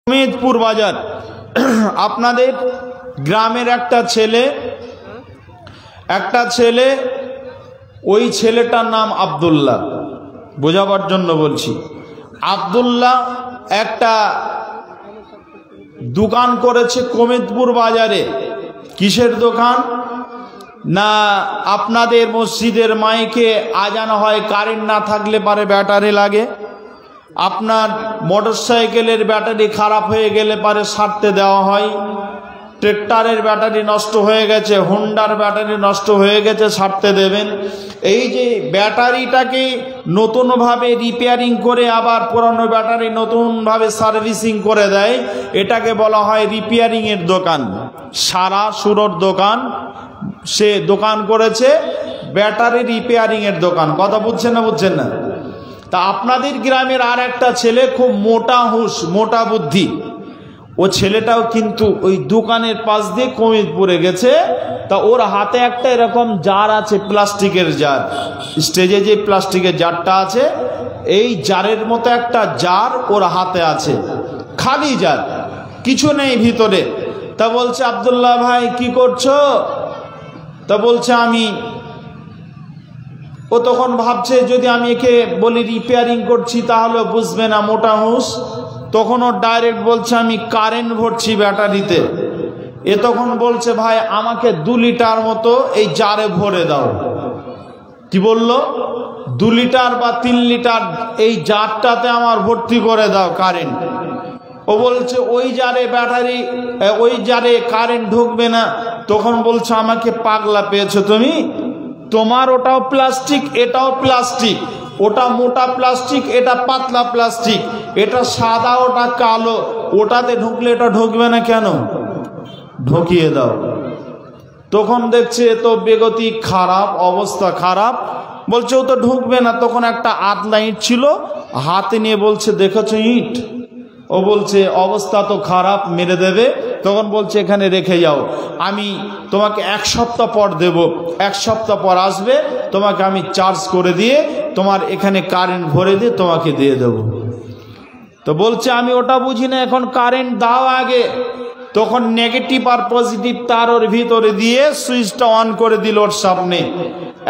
মেদপুর বাজার আপনাদের গ্রামের একটা ছেলে ওই ছেলেটার নাম আব্দুল্লাহ, বোঝাবার জন্য বলছি। আব্দুল্লাহ একটা দোকান করেছে কোমেদপুর বাজারে। কিসের দোকান? না আপনাদের মসজিদের মাইকে আজান হয়, কারেন্ট না থাকলে পারে ব্যাটারি লাগে। আপনার মোটরসাইকেলের ব্যাটারি খারাপ হয়ে গেলে পারে সারতে দেওয়া হয়। ট্রেক্টরের ব্যাটারি নষ্ট হয়ে গেছে, হোন্ডার ব্যাটারি নষ্ট হয়ে গেছে, সারতে দেবেন। এই যে ব্যাটারিটাকে নতুনভাবে রিপেয়ারিং করে আবার পুরানো ব্যাটারি নতুনভাবে সার্ভিসিং করে দেয়, এটাকে বলা হয় রিপেয়ারিংয়ের দোকান। সারা সুরর দোকান, সে দোকান করেছে ব্যাটারি রিপেয়ারিংয়ের দোকান। কথা বুঝছেন না? বুঝছেন না? তা আপনাদের গ্রামের আর একটা ছেলে খুব মোটা হুঁশ, মোটা বুদ্ধি। ও ছেলেটাও কিন্তু ওই দোকানের পাশ দিয়ে কোমেদপুরে গেছে। তা ওর হাতে একটা এরকম জার আছে, প্লাস্টিকের জার। স্টেজে যে প্লাস্টিকের জারটা আছে, এই জারের মতো একটা জার ওর হাতে আছে, খালি জার, কিছু নেই ভিতরে। তা বলছে, আব্দুল্লাহ ভাই কি করছো? তা বলছে আমি। ও তখন ভাবছে যদি আমি একে বলি রিপেয়ারিং করছি তাহলে বুঝবে না, মোটা হুঁশ। তখন ও ডাইরেক্ট বলছে আমি কারেন্ট ভরছি ব্যাটারিতে। এ তখন বলছে ভাই আমাকে 2 লিটার মতো এই জারে ভরে দাও। কি বলল? 2 লিটার বা 3 লিটার এই জারটাতে আমার ভর্তি করে দাও কারেন্ট। ও বলছে ওই জারে কারেন্ট ঢুকবে না। তখন বলছে আমাকে পাগলা পেয়েছো তুমি? তোমার ওটাও প্লাস্টিক, এটাও প্লাস্টিক। ওটা মোটা প্লাস্টিক, এটা পাতলা প্লাস্টিক। এটা সাদা, ওটা কালো। ওটাতে ঢুকলে এটা ঢুকবে না কেন? ঢুকিয়ে দাও। তখন দেখছে তো বেগতিক খারাপ, অবস্থা খারাপ। বলছে ও তো ঢুকবে না। তখন একটা আতলা ইট ছিল, হাতে নিয়ে বলছে দেখেছো ইট? ও বলছে অবস্থা তো খারাপ, মেরে দেবে। তখন বলছে এখানে রেখে যাও, আমি তোমাকে 1 সপ্তাহ পর দেব। 1 সপ্তাহ পর আসবে, তোমাকে আমি চার্জ করে দিয়ে তোমার এখানে কারেন্ট ভরে দিয়ে তোমাকে দিয়ে দেব। তো বলছে আমি ওটা বুঝি না, এখন কারেন্ট দাও আগে। তখন নেগেটিভ আর পজিটিভ তার ওর ভিতরে দিয়ে সুইচটা অন করে দিল ওর সামনে।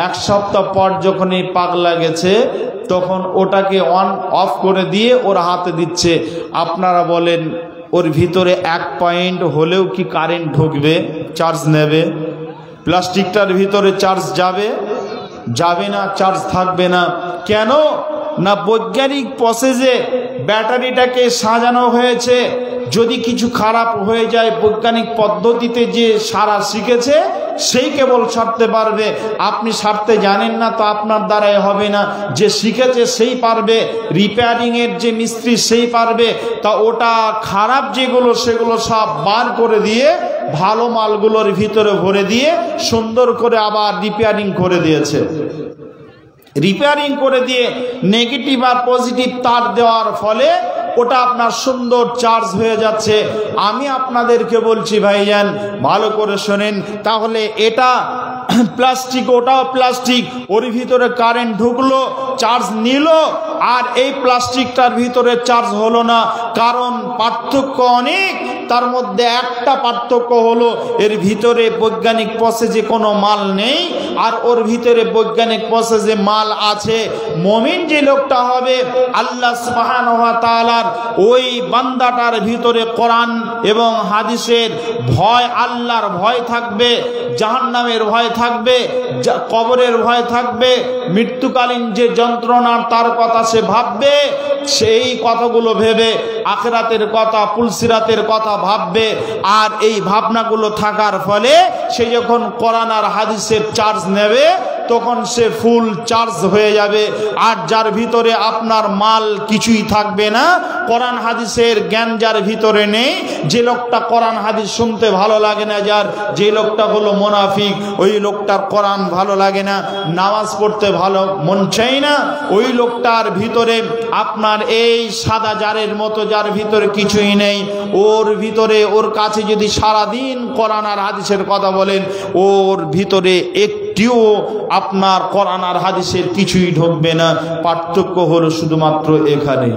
1 সপ্তাহ পর যখন এই পাগলা গেছে, তখন ওটাকে অন অফ করে দিয়ে ওর হাতে দিচ্ছে। আপনারা বলেন ওর ভিতরে 1 পয়েন্ট হলেও কি কারেন্ট ঢুকবে? চার্জ নেবে? প্লাস্টিকটার ভিতরে চার্জ যাবে? যাবে না, চার্জ থাকবে না। কেন না বৈজ্ঞানিক প্রসেসে ব্যাটারিটাকে সাজানো হয়েছে। যদি কিছু খারাপ হয়ে যায়, বৈজ্ঞানিক পদ্ধতিতে যে সারা শিখেছে সেই কেবল সারতে পারবে। আপনি সারতে জানেন না তো আপনার দ্বারাই হবে না। যে শিখেছে সেই পারবে, রিপেয়ারিংয়ের যে মিস্ত্রি সেই পারবে। তা ওটা খারাপ যেগুলো সেগুলো সব বার করে দিয়ে ভালো মালগুলোর ভিতরে ভরে দিয়ে সুন্দর করে আবার রিপেয়ারিং করে দিয়েছে। রিপেয়ারিং করে দিয়ে নেগেটিভ আর পজিটিভ তার দেওয়ার ফলে ওটা আপনার সুন্দর চার্জ হয়ে যাচ্ছে। আমি আপনাদেরকে বলছি ভাইজান, ভালো করে শোনেন। তাহলে এটা প্লাস্টিক, ওটাও প্লাস্টিক। ওর ভিতরে কারেন্ট ঢুকলো, চার্জ নিল, আর এই প্লাস্টিকটার ভিতরে চার্জ হলো না। কারণ পার্থক্য অনেক। তার মধ্যে একটা পার্থক্য হলো এর ভিতরে বৈজ্ঞানিক প্রসেসে কোনো মাল নেই, আর ওর ভিতরে বৈজ্ঞানিক প্রসেসে মাল আছে। মুমিন যে লোকটা হবে, আল্লাহ সুবহানাহু ওয়া তাআলার ওই বান্দাটার ভিতরে কোরআন এবং হাদিসের ভয়, আল্লাহর ভয় থাকবে, জাহান্নামের ভয় থাকবে, কবরের ভয় থাকবে, মৃত্যুকালীন যে যন্ত্রণা তার কথা সে ভাববে। সেই কথাগুলো ভেবে আখিরাতের কথা, পুলসিরাতের কথা ভাববে। আর এই ভাবনাগুলো থাকার ফলে সে যখন কোরআন আর হাদিসের চার্জ নেবে, তখন সে ফুল চার্জ হয়ে যাবে। আর যার ভিতরে আপনার মাল কিছুই থাকবে না, কোরআন হাদিসের জ্ঞান যার ভিতরে নেই, যে লোকটা কোরআন হাদিস শুনতে ভালো লাগে না, যে লোকটা হলো মুনাফিক, ওই লোকটার কোরআন ভালো লাগে না, নামাজ পড়তে ভালো মন চাই না, ওই লোকটার ভিতরে আপনার এই সাদা জারের মতো যার ভিতরে কিছুই নেই, ওর ভিতরে ওর কাছে যদি সারাদিন কোরআন আর হাদিসের কথা বলেন, ওর ভিতরে একটিও আপনার কোরআন আর হাদিসের কিছুই ঢুকবে না। পার্থক্য হলো শুধুমাত্র এখানে।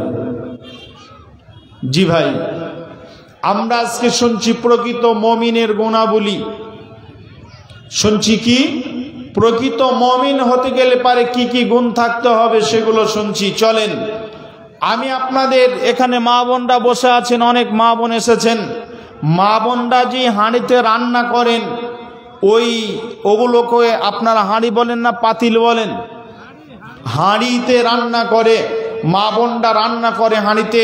জি ভাই, আমরা আজকে শুনছি প্রকৃত মুমিনের গুণাবলী, শুনছি কি প্রকৃত মুমিন হতে গেলে পারে কি কি গুণ থাকতে হবে সেগুলো শুনছি। চলেন আমি আপনাদের এখানে মা বোনরা বসে আছেন, অনেক মা বোন এসেছেন, মা বোনরা যে হাঁড়িতে রান্না করেন ওগুলোকে আপনারা হাঁড়ি বলেন না পাতিল বলেন? হাঁড়িতে রান্না করে মা বোনরা রান্না করে, হাঁড়িতে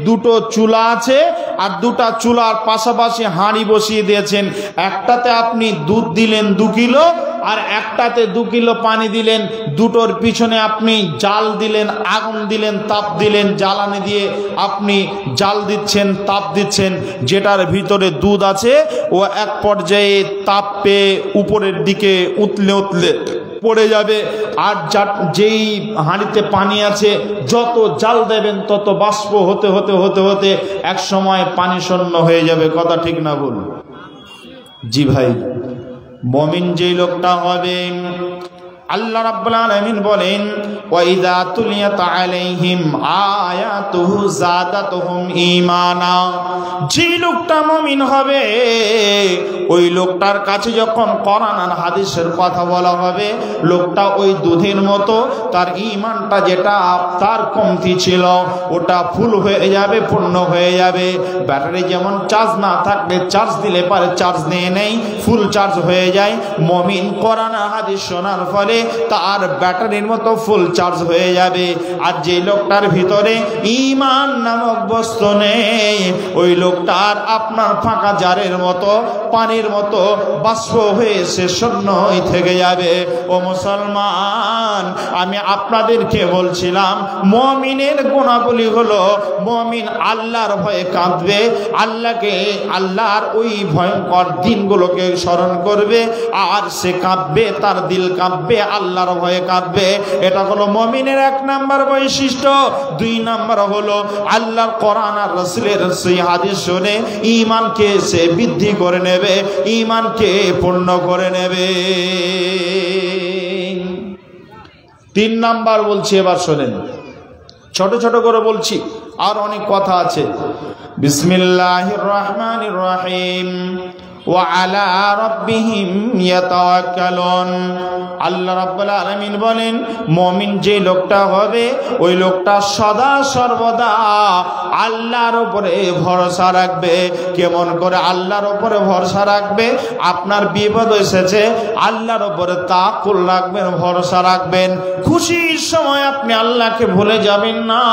দুটো চুলা আছে আর দুটা চুলার পাশাপাশি হাঁড়ি বসিয়ে দিয়েছেন। একটাতে আপনি দুধ দিলেন 2 কিলো আর একটাতে 2 কিলো পানি দিলেন, দুটোর পিছনে আপনি জাল দিলেন, আগুন দিলেন, তাপ দিলেন, জ্বালানি দিয়ে আপনি জাল দিচ্ছেন, তাপ দিচ্ছেন। যেটার ভিতরে দুধ আছে ও এক পর্যায়ে তাপ পেয়ে উপরের দিকে উতলে উতলে পড়ে যাবে, আর যেই হাঁড়িতে পানি আছে যত জাল দেবেন তত বাষ্প হতে হতে হতে হতে এক সময় পানি শূন্য হয়ে যাবে। কথা ঠিক না বলুন? জি ভাই, মুমিন যেই লোকটা হবে আল্লাহ রাব্বুল আলামিন বলেন ওয়াইদা তুলিয়াত আলাইহিম আয়াতুহু যাদাতুহুম ঈমানা। যে লোকটা মুমিন হবে ওই লোকটার কাছে যখন কোরআন আর হাদিসের কথা বলা হবে, লোকটা ওই দুধের মতো, তার ঈমানটা যেটা তার কমতি ছিল ওটা ফুল হয়ে যাবে, পূর্ণ হয়ে যাবে। ব্যাটারি যেমন চার্জ না থাকলে চার্জ দিলে পারে চার্জ নিয়ে নেই, ফুল চার্জ হয়ে যায়। মুমিন কোরআন আর হাদিস শোনার ফলে তার ব্যাটারির মতো ফুল চার্জ হয়ে যাবে। আর যে লোকটার ভিতরে ঈমান নামক বস্তু নেই ওই লোকটার আপনার ফাঁকা জারের মতো, পানির মতো বাষ্প হয়ে সে শূন্যই থেকে যাবে। ও মুসলমান, আমি আপনাদেরকে বলছিলাম মুমিনের গুণাবলী হলো মুমিন আল্লাহর ভয়ে কাঁদবে, আল্লাহর ওই ভয়ঙ্কর দিনগুলোকে স্মরণ করবে আর সে কাঁদবে, তার দিল কাঁদবে, আল্লাহর ভয়ে কাঁদবে। এটা হলো মুমিনের 1 নাম্বার বৈশিষ্ট্য। 2 নাম্বার হলো আল্লাহর কোরআন আর রাসূলের সেই হাদিস শুনে ঈমানকে সে বৃদ্ধি করে নেবে, ঈমানকে পূর্ণ করে নেবে। 3 নাম্বার বলছি, এবার শোনেন, ছোট ছোট করে বলছি, আর অনেক কথা আছে। বিসমিল্লাহির রহমানির রহিম ওয়া আলা রাব্বিহিম ইয়াতাওয়াক্কালুন। আল্লাহ রাব্বুল আলামিন বলেন মুমিন যে লোকটা হবে ওই লোকটা সদা সর্বদা আল্লাহর উপরে ভরসা রাখবে। কেমন করে আল্লাহর উপরে ভরসা রাখবে? আপনার বিপদ এসেছে আল্লাহর উপরে তাওয়াক্কুল রাখবেন, ভরসা রাখবেন। খুশির সময় আপনি আল্লাহকে ভুলে যাবেন না,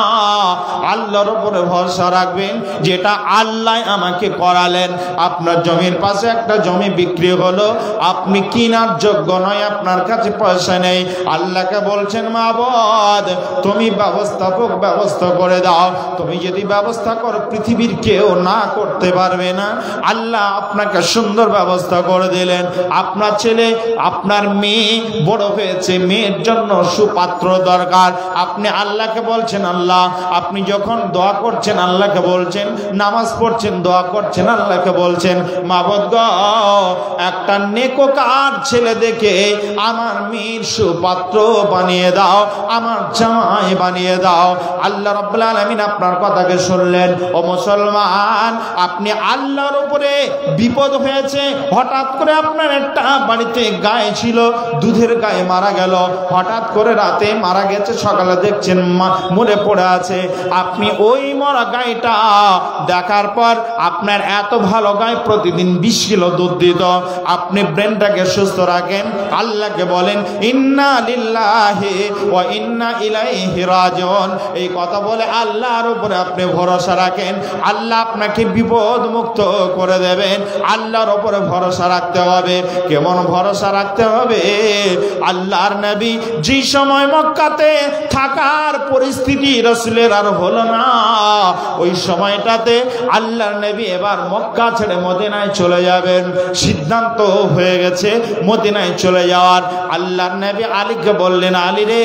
আল্লাহর উপরে ভরসা রাখবেন। যেটা আল্লাহ আমাকে করালেন, আপনার জমির পাশে একটা জমি বিক্রি হলো, আপনি কেনার যোগ্য নয়, আপনার কাছে পয়সা নেই, আল্লাহকে বলছেন মাবুদ তুমি ব্যবস্থা করে দাও। তুমি যদি ব্যবস্থা করো পৃথিবীর কেউ না করতে পারবে না। আল্লাহ আপনাকে সুন্দর ব্যবস্থা করে দিলেন। আপনার ছেলে, আপনার মেয়ে বড় হয়েছে, মেয়ের জন্য সুপাত্র দরকার। আপনি আল্লাহকে বলছেন, আল্লাহ আপনি যখন দোয়া করছেন আল্লাহকে বলছেন, নামাজ পড়ছেন দোয়া করছেন আল্লাহকে বলছেন মাবুদ একটা নেককার ছেলে দেখে আমার মেয়ের সুপাত্র বানিয়ে দাও, আমার জামাই বানিয়ে দাও। আল্লাহ রাব্বুল আলামিন আপনার কথাকে শুনলেন। ও মুসলমান, আপনি আল্লাহর উপরে বিপদ হয়েছে, হঠাৎ করে আপনার একটা বাড়িতে গায়ে ছিল, দুধের গায়ে মারা গেল, হঠাৎ করে রাতে মারা গেছে, সকালে দেখছেন মরে পড়ে আছে। আপনি ওই মরা গাইটা দেখার পর আপনার এত ভালো গাই প্রতিদিন 20 কিলো দুধ দিত। আপনি ব্রেনটাকে সুস্থ রাখেন, আল্লাহকে বলেন ইন্না লিল্লাহি ওয়া ইন্না ইলাইহি রাজিউন। এই কথা বলে আল্লাহর উপরে আপনি ভরসা রাখেন, আল্লাহ আপনাকে বিপদ মুক্ত করে দেবেন। আল্লাহর উপরে ভরসা রাখতে হবে। কেমন ভরসা রাখতে হবে? আল্লাহর নবী যে সময় মক্কাতে থাকার পরিস্থিতি রাসূলের আর হলো না, ওই সময়টাতে আল্লাহর নবী এবার মক্কা ছেড়ে মদিনায় চলে যাবেন। সিদ্ধান্ত হয়ে গেছে মদিনায় চলে যাওয়ার। আল্লাহর নবী আলীকে বললেন, আলী রে,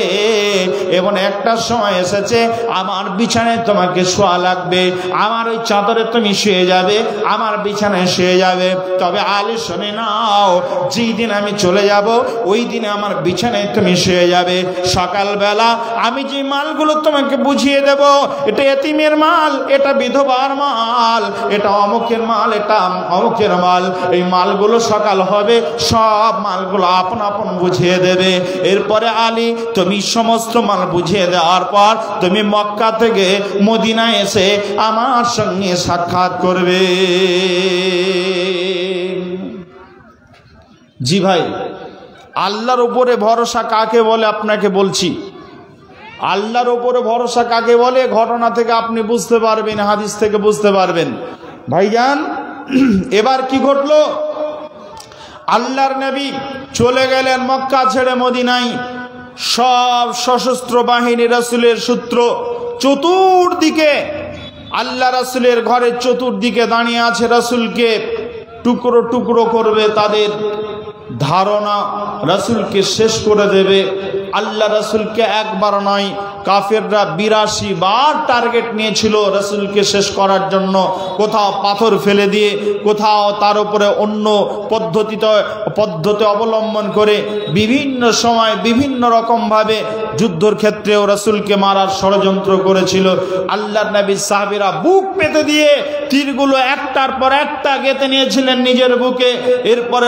এমন একটা সময় এসেছে আমার বিছানায় তোমাকে শোয়া লাগবে, আমার ওই চাদরে তুমি শুয়ে যাবে, আমার বিছানায় শুয়ে যাবে। তবে আলী শুনে নাও, যেই দিন আমি চলে যাব ওই দিনে আমার বিছানায় তুমি শুয়ে যাবে। সকালবেলা আমি যে মালগুলো তোমাকে বুঝিয়ে দেব, এটা এতিমের মাল, এটা বিধবার মাল, এটা অমুকের মাল, এটা অমুকের মাল, এই মালগুলো সকাল হবে সব মালগুলো আপন আপন বুঝিয়ে দেবে। এরপরে আলী তুমি সমস্ত মাল বুঝিয়ে দেওয়ার পর তুমি মক্কা থেকে মদিনায় এসে আমার সঙ্গে সাক্ষাৎ করবে। জি ভাই, আল্লাহর উপরে ভরসা কাকে বলে আপনাকে বলছি। আল্লাহর উপরে ভরসা কাকে বলে ঘটনা থেকে আপনি বুঝতে পারবেন, হাদিস থেকে বুঝতে পারবেন। ভাইজান, এবার কি ঘটলো? আল্লাহর নবী চলে গেলেন মক্কা ছেড়ে মদিনায়। সব সশস্ত্র বাহিনী রাসূলের সূত্র চতুর্দিকে, আল্লাহ রাসূলের ঘরের চতুর্দিকে দাঁড়িয়ে আছে। রাসূলকে টুকরো টুকরো করবে, তাদের ধারণা রাসূলকে শেষ করে দেবে। আল্লাহ রাসূলকে একবার নয়, কাফেররা 82 বার টার্গেট নিয়েছিল রাসূলকে শেষ করার জন্য। কোথাও পাথর ফেলে দিয়ে, কোথাও তার উপরে অন্য পদ্ধতি অবলম্বন করে বিভিন্ন সময় বিভিন্ন রকমভাবে যুদ্ধের ক্ষেত্রেও রাসূলকে মারার ষড়যন্ত্র করেছিল। আল্লাহর নবীর সাহাবীরা বুক পেতে দিয়ে তীরগুলো একটার পর একটা গেঁথে নিয়েছিলেন নিজের বুকে। এরপরে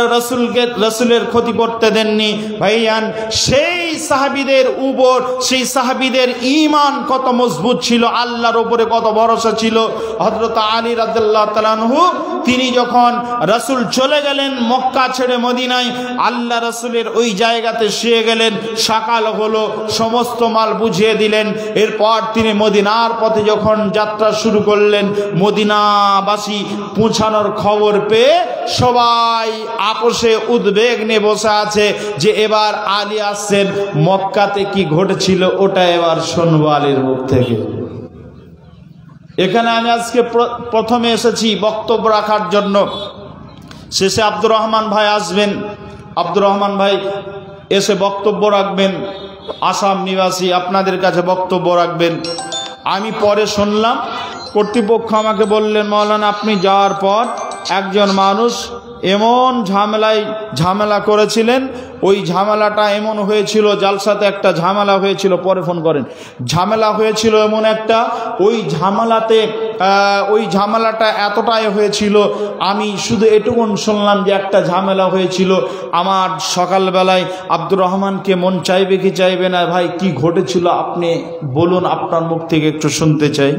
রাসূলের ক্ষতি করতে দেননি। ভাইয়ান, সেই সাহাবীদের উপর, সেই সাহাবীদের ঈমান কত মজবুত ছিল, আল্লাহর উপরে কত ভরসা ছিল। হযরত আলী রাদিয়াল্লাহু তাআলা আনহু তিনি যখন রাসূল চলে গেলেন মক্কা ছেড়ে মদিনায়, আল্লাহ রাসূলের ওই জায়গাতে শুয়ে গেলেন। সকাল হলো, সমস্ত মাল বুঝিয়ে দিলেন। এরপর তিনি মদিনার পথে যখন যাত্রা শুরু করলেন, মদিনাবাসী পৌঁছানোর খবর পেয়ে সবাই আপোষে উদ্বেগ নিয়ে বসে আছে যে এবার আলী আসছেন। মক্কাতে কি ঘটেছিল ওটা এবার শুনবো আলীর মুখ থেকে। এখানে আমি আজকে প্রথমে এসেছি বক্তব্য রাখার জন্য। শেষে আব্দুর রহমান ভাই আসবেন, আব্দুর রহমান ভাই এসে বক্তব্য রাখবেন। আসাম নিবাসী, আপনাদের কাছে বক্তব্য রাখবেন। আমি পরে শুনলাম, কর্তৃপক্ষ আমাকে বললেন, মাওলানা আপনি যাওয়ার পর একজন মানুষ এমন ঝামেলা করেছিলেন, ওই ঝামেলাটা এমন হয়েছিল, জালসাতে একটা ঝামেলা হয়েছিল, পরে ফোন করেন, ঝামেলা হয়েছিল এমন একটা, ওই ঝামেলাটা এতটাই হয়েছিল, আমি শুধু এটুকুন শুনলাম যে একটা ঝামেলা হয়েছিল। আমার সকালবেলায় আব্দুর রহমানকে মন চাইবে কি চাইবে না, ভাই কি ঘটেছিল আপনি বলুন, আপনার মুখ থেকে একটু শুনতে চাই।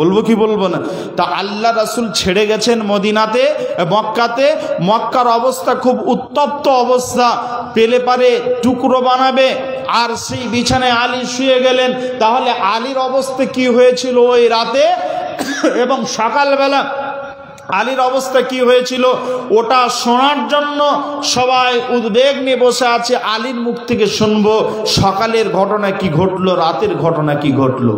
বলবো কি বলবো না? তা আল্লাহ রাসূল ছেড়ে গেছেন মদিনাতে, মক্কাতে। মক্কার অবস্থা খুব উত্তপ্ত অবস্থা, পেলে পারে টুকরো বানাবে। আর সেই বিছানায় আলী শুয়ে গেলেন। তাহলে আলীর অবস্থা কি হয়েছিল ওই রাতে এবং সকালবেলা আলীর অবস্থা কি হয়েছিল, ওটা শোনার জন্য সবাই উদ্বেগ নিয়ে বসে আছে। আলীর মুখ থেকে শুনবো সকালের ঘটনা কি ঘটলো, রাতের ঘটনা কি ঘটলো।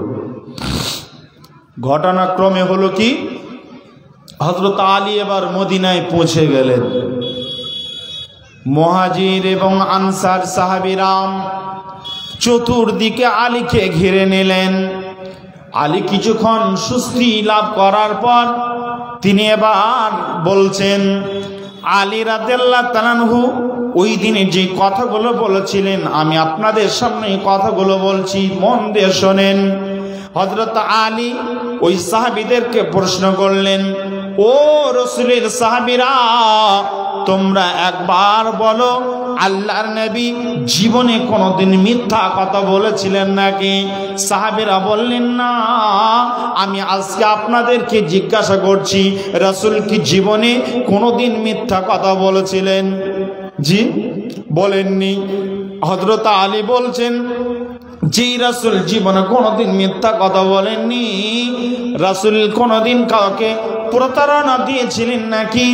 ঘটনাক্রমে হলো কি, হযরত আলী এবার মদিনায় পৌঁছে গেলেন। মুহাজির এবং আনসার সাহাবীরাম চতুর্দিকে আলীকে ঘিরে নিলেন। আলী কিছুক্ষণ সুস্থি লাভ করার পর তিনি এবার বলছেন, আলী রাদিয়াল্লাহু তাআলা আনহু ওই দিনে যে কথাগুলো বলেছিলেন, আমি আপনাদের সামনে কথাগুলো বলছি, মন দিয়ে শোনেন। হযরত আলী ওই সাহাবীদেরকে প্রশ্ন করলেন, ও রাসূলের সাহাবীরা, তোমরা একবার বলো, আল্লাহর নবী জীবনে কোনোদিন মিথ্যা কথা বলেছিলেন নাকি? সাহাবীরা বললেন, না, আমি আজকে আপনাদেরকে জিজ্ঞাসা করছি, রাসূল কি জীবনে কোনোদিন মিথ্যা কথা বলেছিলেন? জি, বলেননি। হযরত আলী বলছেন, জি, রাসূল জীবনে কোনোদিন মিথ্যা কথা বলেননি। রাসূল কোনোদিন কাউকে প্রতারণা দিয়েছিলেন নাকি?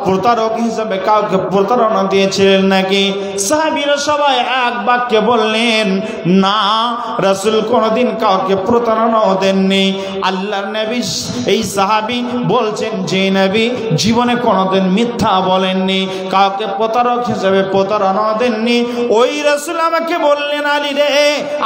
প্রতারক হিসেবে কাউকে প্রতারণা দিয়েছিলেন নাকি? সাহাবীরা সবাই এক বাক্যে বললেন, না, রাসূল কোনোদিন কাউকে প্রতারণাও দেননি। আল্লাহর নবী এই সাহাবী বলছেন যে নবী জীবনে কোনোদিন মিথ্যা বলেননি, কাউকে প্রতারক হিসেবে প্রতারণা দেননি। ওই রাসূল আমাকে বললেন, আলী রে,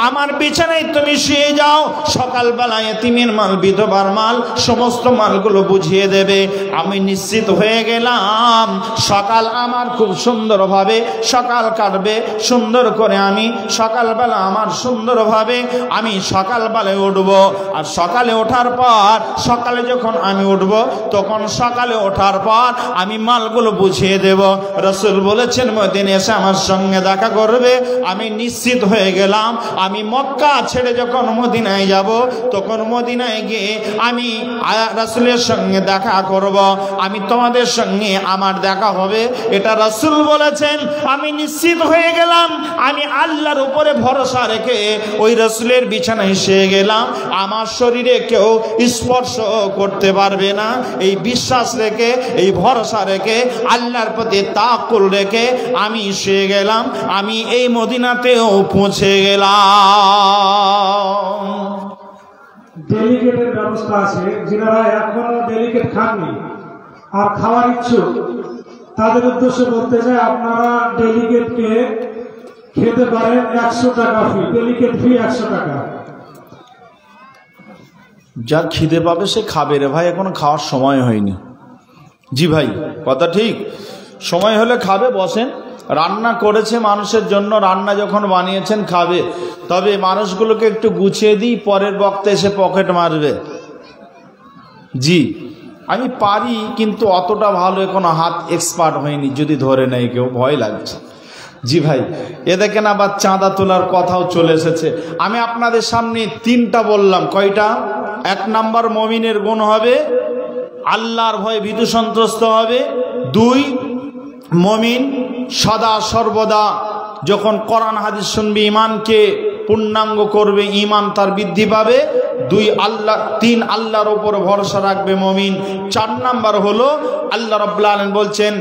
আমার বিছানায় তুমি শুয়ে যাও, সকালবেলায় এতিমের মাল, বিধবার মাল, সমস্ত মালগুলো বুঝিয়ে দেবে। আমি নিশ্চিত হয়ে গেলাম সকাল আমার খুব সুন্দরভাবে সকাল কাটবে, সুন্দর করে আমি সকালবেলা আমার সুন্দরভাবে আমি সকালবেলায় উঠব। আর সকালে ওঠার পর, সকালে যখন আমি উঠব তখন সকালে ওঠার পর আমি মালগুলো বুঝিয়ে দেব। রাসূল বলেছেন মদিনায় এসে আমার সঙ্গে দেখা করবে। আমি নিশ্চিত হয়ে গেলাম আমি মক্কা ছেড়ে যখন মদিনায় যাব তখন মদিনায় গিয়ে আমি রাসূলের সঙ্গে দেখা করব, আমি তোমাদের সঙ্গে আমার দেখা হবে, এটা রাসূল বলেছেন। আমি নিশ্চিত হয়ে গেলাম, আমি আল্লাহর উপরে ভরসা রেখে ওই রাসূলের বিছানায় শুয়ে গেলাম। আমার শরীরে কেউ স্পর্শ করতে পারবে না, এই বিশ্বাস রেখে, এই ভরসা রেখে, আল্লাহর প্রতি তাওয়াক্কুল রেখে আমি শুয়ে গেলাম। আমি এই মদিনাতেও পৌঁছে গেলাম। ডেলিগেটের ব্যবস্থা আছে, যারা এখনো ডেলিগেট খাননি আর খাওয়ার ইচ্ছুক তাদের উদ্দেশ্যে বলতে চাই, আপনারা ডেলিগেটকে খেতে পারেন 100 টাকা ফি, ডেলিগেট ফি 100 টাকা। যার খিদে পাবে সে খাবে রে ভাই, এখনো খাওয়ার সময় হয়নি। জি ভাই, কথা ঠিক, সময় হলে খাবে। বসেন, রান্না করেছে মানুষের জন্য, রান্না যখন বানিয়েছেন খাবে। তবে মানুষগুলোকে একটু গুছিয়ে দিই, পরের বক্তা এসে পকেট মারবে। জি, আমি পারি, কিন্তু অতটা ভালো এখনো হাত এক্সপার্ট হয়নি, যদি ধরে নেয় কেউ, ভয় লাগছে। জি ভাই, এ দেখেন আবার চাঁদা তোলার কথাও চলে এসেছে। আমি আপনাদের সামনে 3টা বললাম। কয়টা? 1 নাম্বার মুমিনের গুণ হবে আল্লাহর ভয়ে ভীতু সন্ত্রস্ত হবে। 2, মুমিন সদা সর্বদা যখন কোরআন হাদিস শুনবে ঈমানকে পূর্ণাঙ্গ করবে, ঈমান তার বৃদ্ধি পাবে। 3 আল্লাহর উপর ভরসা রাখবে মুমিন। 4 নাম্বার হলো আল্লাহ রাব্বুল আলামিন বলছেন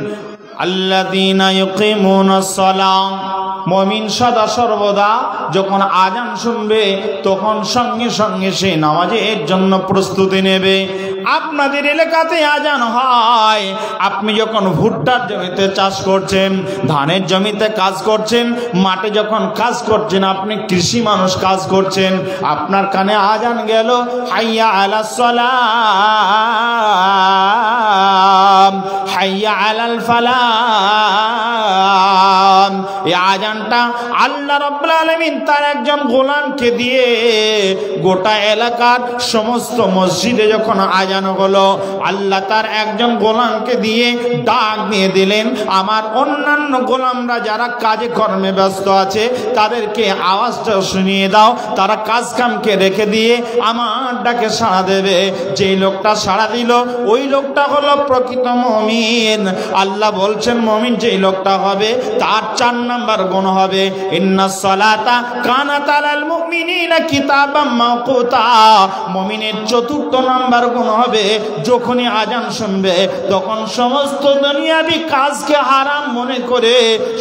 আল্লাযীনা ইউকিমুনাস সালাহ, মুমিন সদা সর্বদা যখন আজান শুনবে তখন সঙ্গে সঙ্গে সে নামাজের জন্য প্রস্তুতি নেবে। আপনাদের এলাকাতে আজান হয়, আপনি যখন ভুট্টার জমিতে চাষ করছেন, ধানের জমিতে কাজ করছেন, মাঠে যখন কাজ করছেন, আপনি কৃষি মানুষ কাজ করছেন, আপনার কানে আজান গেল, হাইয়া আলাস সালাম, হাইয়া আলাল ফালাহ। এই আজানটা আল্লাহ রাব্বুল আলামিন তার একজন গোলামকে দিয়ে গোটা এলাকার সমস্ত মসজিদে যখন আজান হলো, আল্লাহ তার একজন গোলামকে দিয়ে ডাক দিয়ে দিলেন, আমার অন্যান্য গোলামরা যারা কাজে কর্মে ব্যস্ত আছে তাদেরকে আওয়াজটা শুনিয়ে দাও, তারা কাজ কামকে রেখে দিয়ে আমার ডাকে সাড়া দেবে। যেই লোকটা সাড়া দিল ওই লোকটা হলো প্রকৃত মুমিন। আল্লাহ বলছেন মুমিন যেই লোকটা হবে তার 4 নাম্বার গুণ হবে ইন্নাস সালাতা কানাত আলাল মুমিনিনা কিতাবাম মাওকুতা। মুমিনের 4র্থ নাম্বার গুণ হবে যখনই আজান শুনবে তখন সমস্ত দুনিয়াবি কাজকে হারাম মনে করে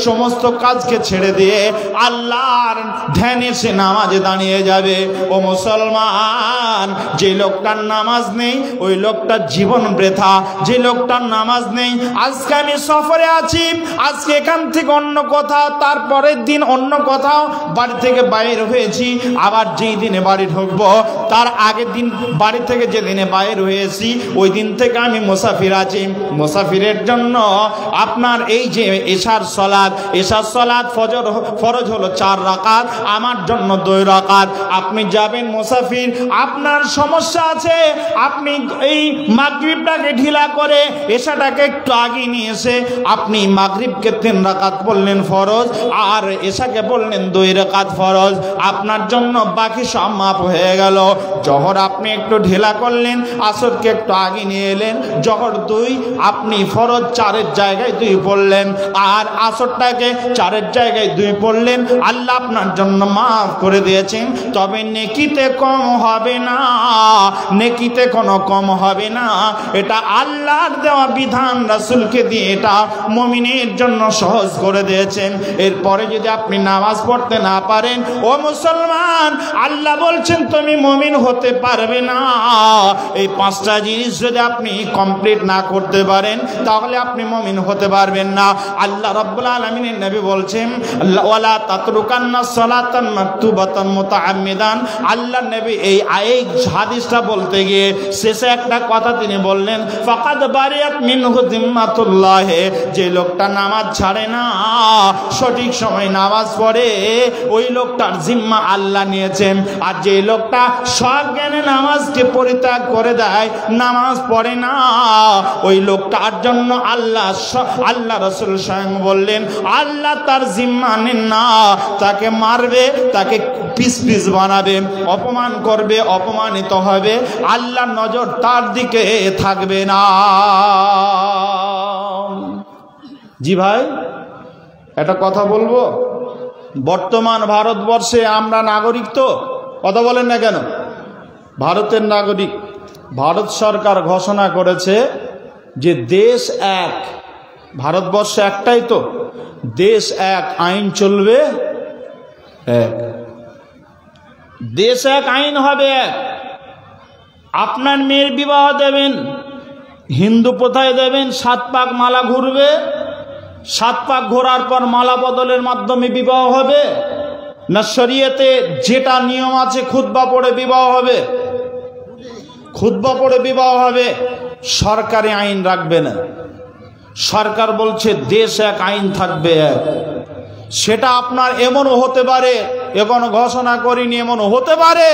সমস্ত কাজকে ছেড়ে দিয়ে আল্লাহর ধ্যানে সে নামাজে দাঁড়িয়ে যাবে। ও মুসলমান, যে লোকটার নামাজ নেই ওই লোকটার জীবন বৃথা। যে লোকটার নামাজ নেই, আজকে আমি সফরে আছি, আজকে এখান থেকে অন্য কোথাও, তারপরের দিন অন্য কোথাও বাড়ি থেকে বাইর হয়েছি, আবার যেই দিনে বাড়ি ঢুকবো তার আগের দিন বাড়ি থেকে যেদিনে বাইর হয়েছি ওই দিন থেকে আমি মুসাফির আছি। মুসাফিরের জন্য আপনার এই যে এশার সলাত ফরজ হলো 4 রাকাত, আমার জন্য 2 রাকাত। আপনি যাবেন মুসাফির, আপনার সমস্যা আছে, আপনি এই মাগরিবটাকে ঢিলা করে এশাটাকে একটু আগে নিয়ে এসে আপনি মাগরিবকে 3 রাকাত বললেন ফরজ, ফরজ, আর এশাকে বললেন 2 রাকাত ফরজ, আপনার জন্য বাকি সব মাপ হয়ে গেল। জহর আপনি একটু ঢিলা করলেন, আসরকে একটু আগে নিয়ে এলেন, জহর 2 আপনি ফরজ 4-এর জায়গায় 2 পড়লেন, আর আসরটাকে 4-এর জায়গায় 2 পড়লেন, আল্লাহ আপনার জন্য মাফ করে দিয়েছেন। তবে নেকিতে কম হবে না, নেকিতে কোনো কম হবে না। এটা আল্লাহর দেওয়া বিধান, রাসূলকে দিয়ে এটা মুমিনের জন্য সহজ করে দিয়েছেন। এরপরে যদি আপনি নামাজ পড়তে না পারেন, ও মুসলমান, আল্লাহ বলছেন তুমি মুমিন হতে পারবে না। এই 5টা জিনিস যদি আপনি কমপ্লিট না করতে পারেন, তাহলে আপনি মুমিন হতে পারবেন না। আল্লাহ রাব্বুল আলামিনের নবী বলছেন, ওয়ালা তাতরুকান্না সালাতান মাকতুবাতান মুতাআম্মিদান। আল্লাহ নবী এই হাদিসটা বলতে গিয়ে শেষে একটা কথা তিনি বললেন, ফাকাদ বারিয়াত মিনহু জিম্মাতুল্লাহ। যে লোকটা নামাজ ছাড়ে না, সঠিক সময় নামাজ পড়ে, ওই লোকটার জিম্মা আল্লাহ নিয়েছেন। আর যে লোকটা সজ্ঞানে নামাজকে পরিত্যাগ করে দেয়, নামাজ পড়ে না, ওই লোকটার জন্য আল্লাহ রাসূল স্বয়ং বললেন, আল্লাহ তার জিম্মা নেন না, তাকে মারবে, তাকে পিস পিস বানাবে, অপমান করবে, অপমানিত হবে, আল্লাহর নজর তার দিকে থাকবে না। জি ভাই, একটা কথা বলবো, বর্তমান ভারতবর্ষে আমরা নাগরিক তো, কথা বলেন না কেন? ভারতের নাগরিক। ভারত সরকার ঘোষণা করেছে যে দেশ এক, ভারতবর্ষে একটাই তো, দেশ এক, আইন চলবে এক, দেশ এক, আইন হবে এক। আপনার মেয়ের বিবাহ দেবেন, হিন্দু প্রথায় দেবেন, 7 পাক মালা ঘুরবে, 7 পাক ঘোরার পর মালা বদলের মাধ্যমে বিবাহ হবে, না শরীয়তে যেটা নিয়ম আছে খুতবা পড়ে বিবাহ হবে? খুতবা পড়ে বিবাহ হবে। সরকারি আইন রাখবে না। সরকার বলছে দেশ এক, আইন থাকবে এক। সেটা আপনার এমনও হতে পারে, এখনো ঘোষণা করিনি, এমনও হতে পারে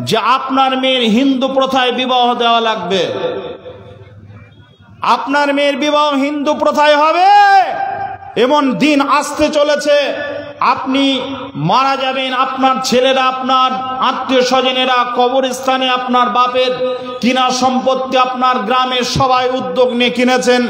যে আপনার মেয়ের হিন্দু প্রথায় বিবাহ দেওয়া লাগবে, আপনার মেয়ের বিবাহ হিন্দু প্রথায় হবে। এমন দিন আসতে চলেছে, আপনি মারা যাবেন, আপনার ছেলেরা, আপনার আত্মীয় স্বজনেরা কবরস্থানে আপনার বাপের কিনা সম্পত্তি আপনার গ্রামের সবাই উদ্যোগ নিয়ে কিনেছেন,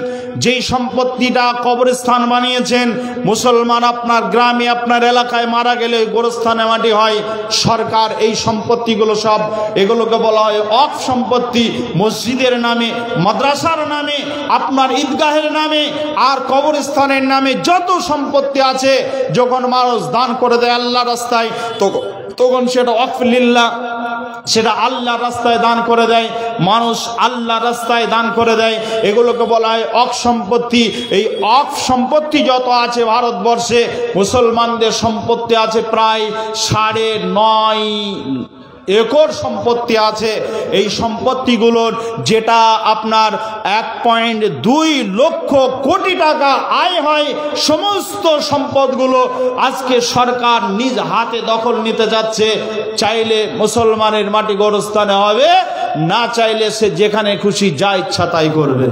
যেই সম্পত্তিটা কবরস্থান বানিয়েছেন, মুসলমান আপনার গ্রামে আপনার এলাকায় মারা গেলে গোরস্থানে মাটি হয়। সরকার এই সম্পত্তিগুলো সব, এগুলোকে বলা হয় অফ সম্পত্তি। মসজিদের নামে, মাদ্রাসার নামে, আপনার ঈদগাহের নামে আর কবরস্থানের নামে যত সম্পত্তি আছে, যখন মানুষ দান করে দেয় আল্লাহ রাস্তায়, তখন সেটা ওয়াকফ লিল্লাহ, সেটা আল্লাহ রাস্তায় দান করে দেয়, মানুষ আল্লাহ রাস্তায় দান করে দেয়, এগুলোকে বলা হয় অফ সম্পত্তি। এই অফ সম্পত্তি যত আছে ভারতবর্ষে, মুসলমানদের সম্পত্তি আছে প্রায় 9.5 একর সম্পত্তি আছে। এই সম্পত্তিগুলোর যেটা আপনার 1.2 লক্ষ কোটি টাকা আয় হয়, সমস্ত সম্পদগুলো আজকে সরকার নিজ হাতে দখল নিতে যাচ্ছে। চাইলে মুসলমানের মাটি গোরস্থানে হবে, না চাইলে সে যেখানে খুশি যা ইচ্ছা তাই করবে।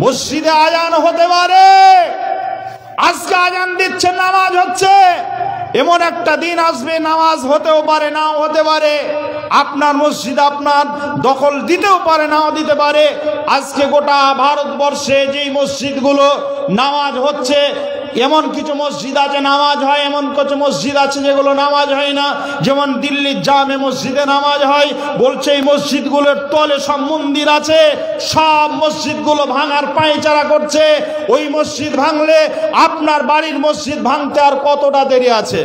মসজিদে আজান হতে পারে, আজকে আজান দিচ্ছে, নামাজ হচ্ছে, এমন একটা দিন আসবে নামাজ হতেও পারে, নাও হতে পারে। আপনার মসজিদ আপনার দখল দিতেও পারে, নাও দিতে পারে। আজকে গোটা ভারতবর্ষে যেই মসজিদগুলো নামাজ হচ্ছে, এমন কিছু মসজিদ আছে নামাজ হয়, এমন কিছু মসজিদ আছে যেগুলো নামাজ হয় না। যেমন দিল্লির জামে মসজিদে নামাজ হয়, বলছে এই মসজিদগুলোর তলে সব মন্দির আছে, সব মসজিদগুলো ভাঙার পায়চারা করছে। ওই মসজিদ ভাঙলে আপনার বাড়ির মসজিদ ভাঙতে আর কতটা দেরি আছে?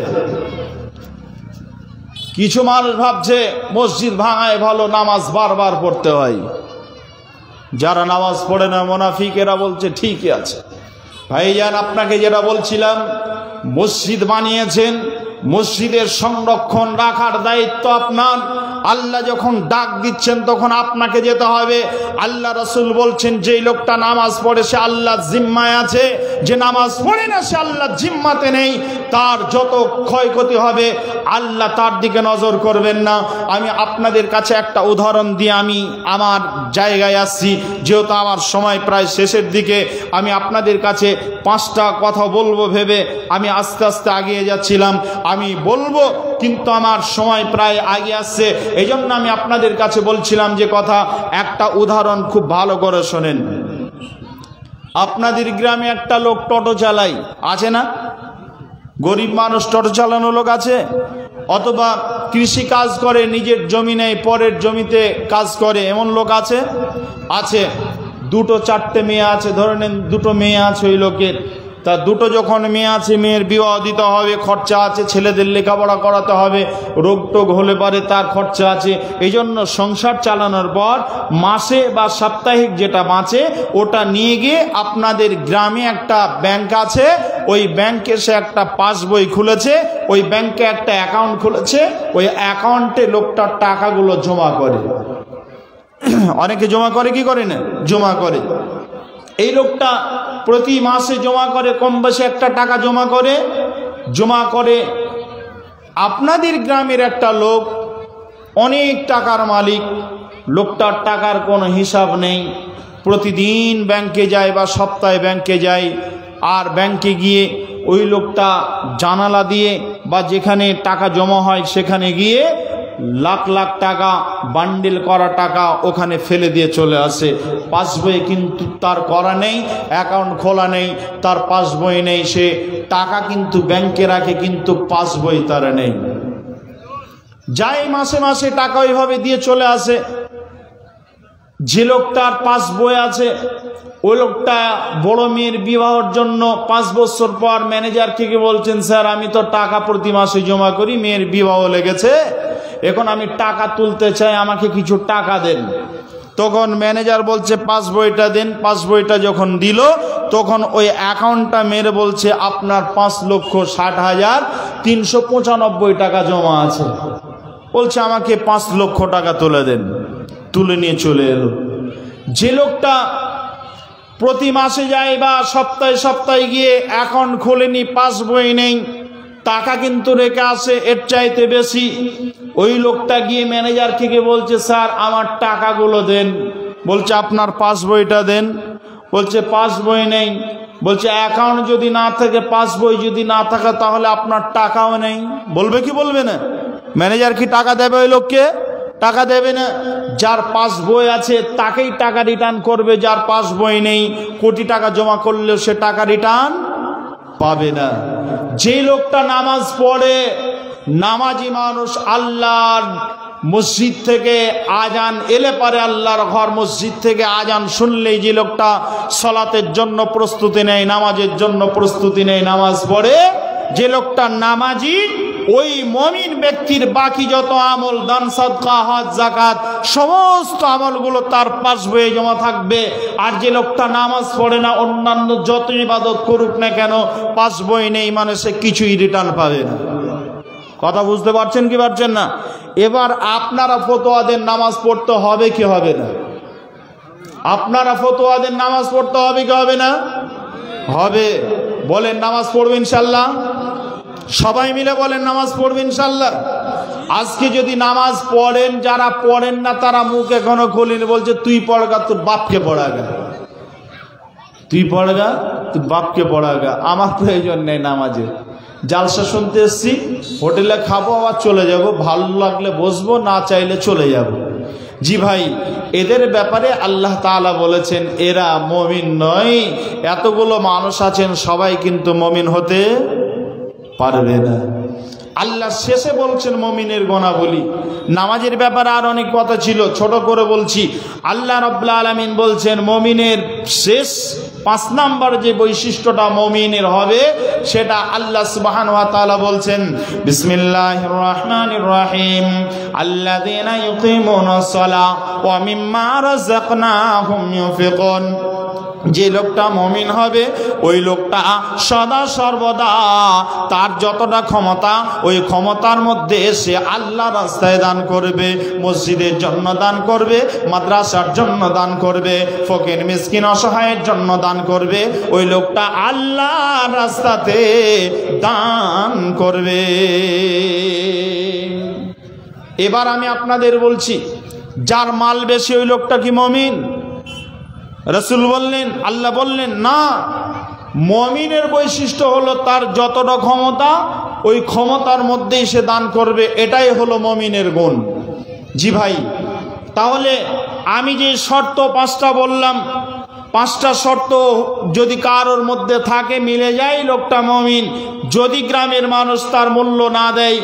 কিছু মানুষ ভাবছে মসজিদ ভাঙায় ভালো, নামাজ বারবার পড়তে হয়। যারা নামাজ পড়ে না মুনাফিক, এরা বলছে ঠিকই আছে। ভাইজান, আপনাকে যেটা বলছিলাম, মসজিদ বানিয়েছেন, মসজিদের সংরক্ষণ রাখার দায়িত্ব আপনার। আল্লাহ যখন ডাক দিচ্ছেন তখন আপনাকে যেতে হবে। আল্লাহ রাসূল বলছেন, যেই লোকটা নামাজ পড়ে সে আল্লাহর জিম্মায় আছে, যে নামাজ পড়ে না সে আল্লাহর জিম্মাতে নেই। তার যত ক্ষয়ক্ষতি হবে আল্লাহ তার দিকে নজর করবেন না। আমি আপনাদের কাছে একটা উদাহরণ দিয়ে আমি আমার জায়গায় আসছি, যেহেতু আমার সময় প্রায় শেষের দিকে। আমি আপনাদের কাছে 5টা কথা বলবো ভেবে আমি আস্তে আস্তে এগিয়ে যাচ্ছিলাম। আমি বলবো কিন্তু আমার সময় প্রায় আগে আসছে, এই জন্য আমি আপনাদের কাছে বলছিলাম যে কথা। একটা উদাহরণ খুব ভালো করে শোনেন। আপনাদের গ্রামে একটা লোক টোটো চালায়, আছে না? গরিব মানুষ টোটো চালানো লোক আছে, অথবা কৃষি কাজ করে, নিজের জমি নেই পরের জমিতে কাজ করে, এমন লোক আছে? আছে। 2-4টে মেয়ে আছে, ধরে নেন 2টো মেয়ে আছে ওই লোকের। তা 2টো যখন মেয়ে আছে, মেয়ের বিবাহ দিতে হবে, খরচা আছে, ছেলেদের লেখাপড়া করাতে হবে, রোগ টোগ হলে পারে তার খরচা আছে। এই জন্য সংসার চালানোর পর মাসে বা সাপ্তাহিক যেটা বাঁচে ওটা নিয়ে গিয়ে আপনাদের গ্রামে একটা ব্যাংক আছে, ওই ব্যাংকে সে একটা পাসবই খুলেছে, ওই ব্যাংকে একটা অ্যাকাউন্ট খুলেছে, ওই অ্যাকাউন্টে লোকটার টাকাগুলো জমা করে। অনেকে জমা করে কি করে না? জমা করে। এই লোকটা প্রতি মাসে জমা করে, কম বেশি একটা টাকা জমা করে। আপনাদের গ্রামের একটা লোক অনেক টাকার মালিক, লোকটার টাকার কোনো হিসাব নেই, প্রতিদিন ব্যাংকে যায় বা সপ্তাহে ব্যাংকে যায়। আর ব্যাংকে গিয়ে ওই লোকটা জানালা দিয়ে বা যেখানে টাকা জমা হয় সেখানে গিয়ে লাখ লাখ টাকা, বান্ডিল করা টাকা ওখানে ফেলে দিয়ে চলে আসে। পাসবই কিন্তু তার করা নেই, অ্যাকাউন্ট খোলা নেই, তার পাসবই নেই, সে টাকা কিন্তু ব্যাংকে রাখে কিন্তু পাসবই তার নেই। যাই মাসে মাসে টাকা ওইভাবে দিয়ে চলে আসে। যে লোকটার পাসবই আছে ওই লোকটা বড় মেয়ের বিবাহের জন্য 5 বছর পর ম্যানেজারকে বলছেন, স্যার আমি তো টাকা প্রতি মাসে জমা করি, মেয়ের বিবাহ লেগেছে, এখন আমি টাকা তুলতে চাই, আমাকে কিছু টাকা দেন। তখন ম্যানেজার বলছে পাসবইটা দেন। পাসবইটা যখন দিল তখন ওই অ্যাকাউন্টটা মেরে বলছে আপনার 5,60,395 টাকা জমা আছে। বলছে আমাকে 5 লক্ষ টাকা তুলে দেন। তুলে নিয়ে চলে এলো। যে লোকটা প্রতি মাসে যায় বা সপ্তাহে সপ্তাহে গিয়ে অ্যাকাউন্ট খোলেনি, পাসবই নেই, টাকা কিন্তু রেখে আসে এর চাইতে বেশি, ওই লোকটা গিয়ে ম্যানেজারকে বলছে স্যার আমার টাকাগুলো দেন। বলছে আপনার পাসবইটা দেন। বলছে পাসবই নেই। বলছে অ্যাকাউন্ট যদি না থাকে, পাসবই যদি না থাকে তাহলে আপনার টাকাও নেই। বলবে কি বলবে না? ম্যানেজার কি টাকা দেবে ওই লোককে? টাকা দেবে না। যার পাসবই আছে তাকেই টাকা রিটার্ন করবে, যার পাসবই নেই কোটি টাকা জমা করলেও সে টাকা রিটার্ন পাবে না। যে লোকটা নামাজ পড়ে, নামাজি মানুষ, আল্লাহর মসজিদ থেকে আজান এলে পারে, আল্লাহর ঘর মসজিদ থেকে আজান শুনলেই যে লোকটা সালাতের জন্য প্রস্তুতি নেয়, নামাজের জন্য প্রস্তুতি নেয়, নামাজ পড়ে, যে লোকটা নামাজি, ওই মুমিন ব্যক্তির বাকি যত আমল, দান সাদকা হজ যাকাত সমস্ত আমলগুলো তার পাসবইয়ে জমা থাকবে। আর যে লোকটা নামাজ পড়ে না, অন্যান্য যত ইবাদত করুক না কেন, পাসবই নেই মানে সে কিছুই রিটার্ন পাবে না। কথা বুঝতে পারছেন কি পারছেন না? এবার আপনারা ফতোয়া দেন নামাজ পড়তে হবে কি হবে না? আপনারা ফতোয়া দেন নামাজ পড়তে হবে কি হবে না? হবে। বলেন নামাজ পড়বে ইনশাল্লাহ? সবাই মিলে বলেন নামাজ পড়বে ইনশাল্লাহ। আজকে যদি নামাজ পড়েন, যারা পড়েন না তারা মুখ এখনো খোলেনি, বলছে তুই পড়গা, তোর বাপকে পড়াগা, তুই পড়গা, তুই বাপকে পড়াগা। আমার প্রয়োজন নেই নামাজে। জালসা শুনতে এসছি, হোটেলে খাবো আবার চলে যাব, ভালো লাগলে বসবো, না চাইলে চলে যাব। জি ভাই, এদের ব্যাপারে আল্লাহ তাআলা বলেছেন এরা মুমিন নয়। এতগুলো মানুষ আছেন, সবাই কিন্তু মুমিন হতে পারবে না। আল্লাহ শেষে বলছেন মুমিনের গুণাবলী। নামাজের ব্যাপারে আর অনেক কথা ছিল, ছোট করে বলছি। আল্লাহ রাব্বুল আলামিন বলছেন মুমিনের শেষ 5 নাম্বার যে বৈশিষ্ট্যটা মুমিনের হবে সেটা আল্লাহ সুবহানাহু ওয়া তাআলা বলছেন, বিসমিল্লাহির রহমানির রহিম, আল্লাযীনা ইউকিমুনাস সালাহ ওয়া মিম্মা রাযাকনাহুম ইউনফিকুন। যে লোকটা মুমিন হবে ওই লোকটা সদা সর্বদা তার যতটা ক্ষমতা, ওই ক্ষমতার মধ্যে সে আল্লাহর রাস্তায় দান করবে, মসজিদের জন্য দান করবে, মাদ্রাসার জন্য দান করবে, ফকির মিসকিন অসহায়ের জন্য দান করবে। ওই লোকটা আল্লাহর রাস্তাতে দান করবে। এবার আমি আপনাদের বলছি, যার মাল বেশি ওই লোকটা কি মুমিন? রাসূল বললেন, আল্লাহ বললেন না, মুমিনের বৈশিষ্ট্য হলো তার যতটা ক্ষমতা ওই ক্ষমতার মধ্যেই সে দান করবে, এটাই হলো মুমিনের গুণ। জি ভাই, তাহলে আমি যে শর্ত 5টা বললাম, 5টা শর্ত যদি কারোর মধ্যে থাকে, মিলে যায়, লোকটা মুমিন। যদি গ্রামের মানুষ তার মূল্য না দেয়,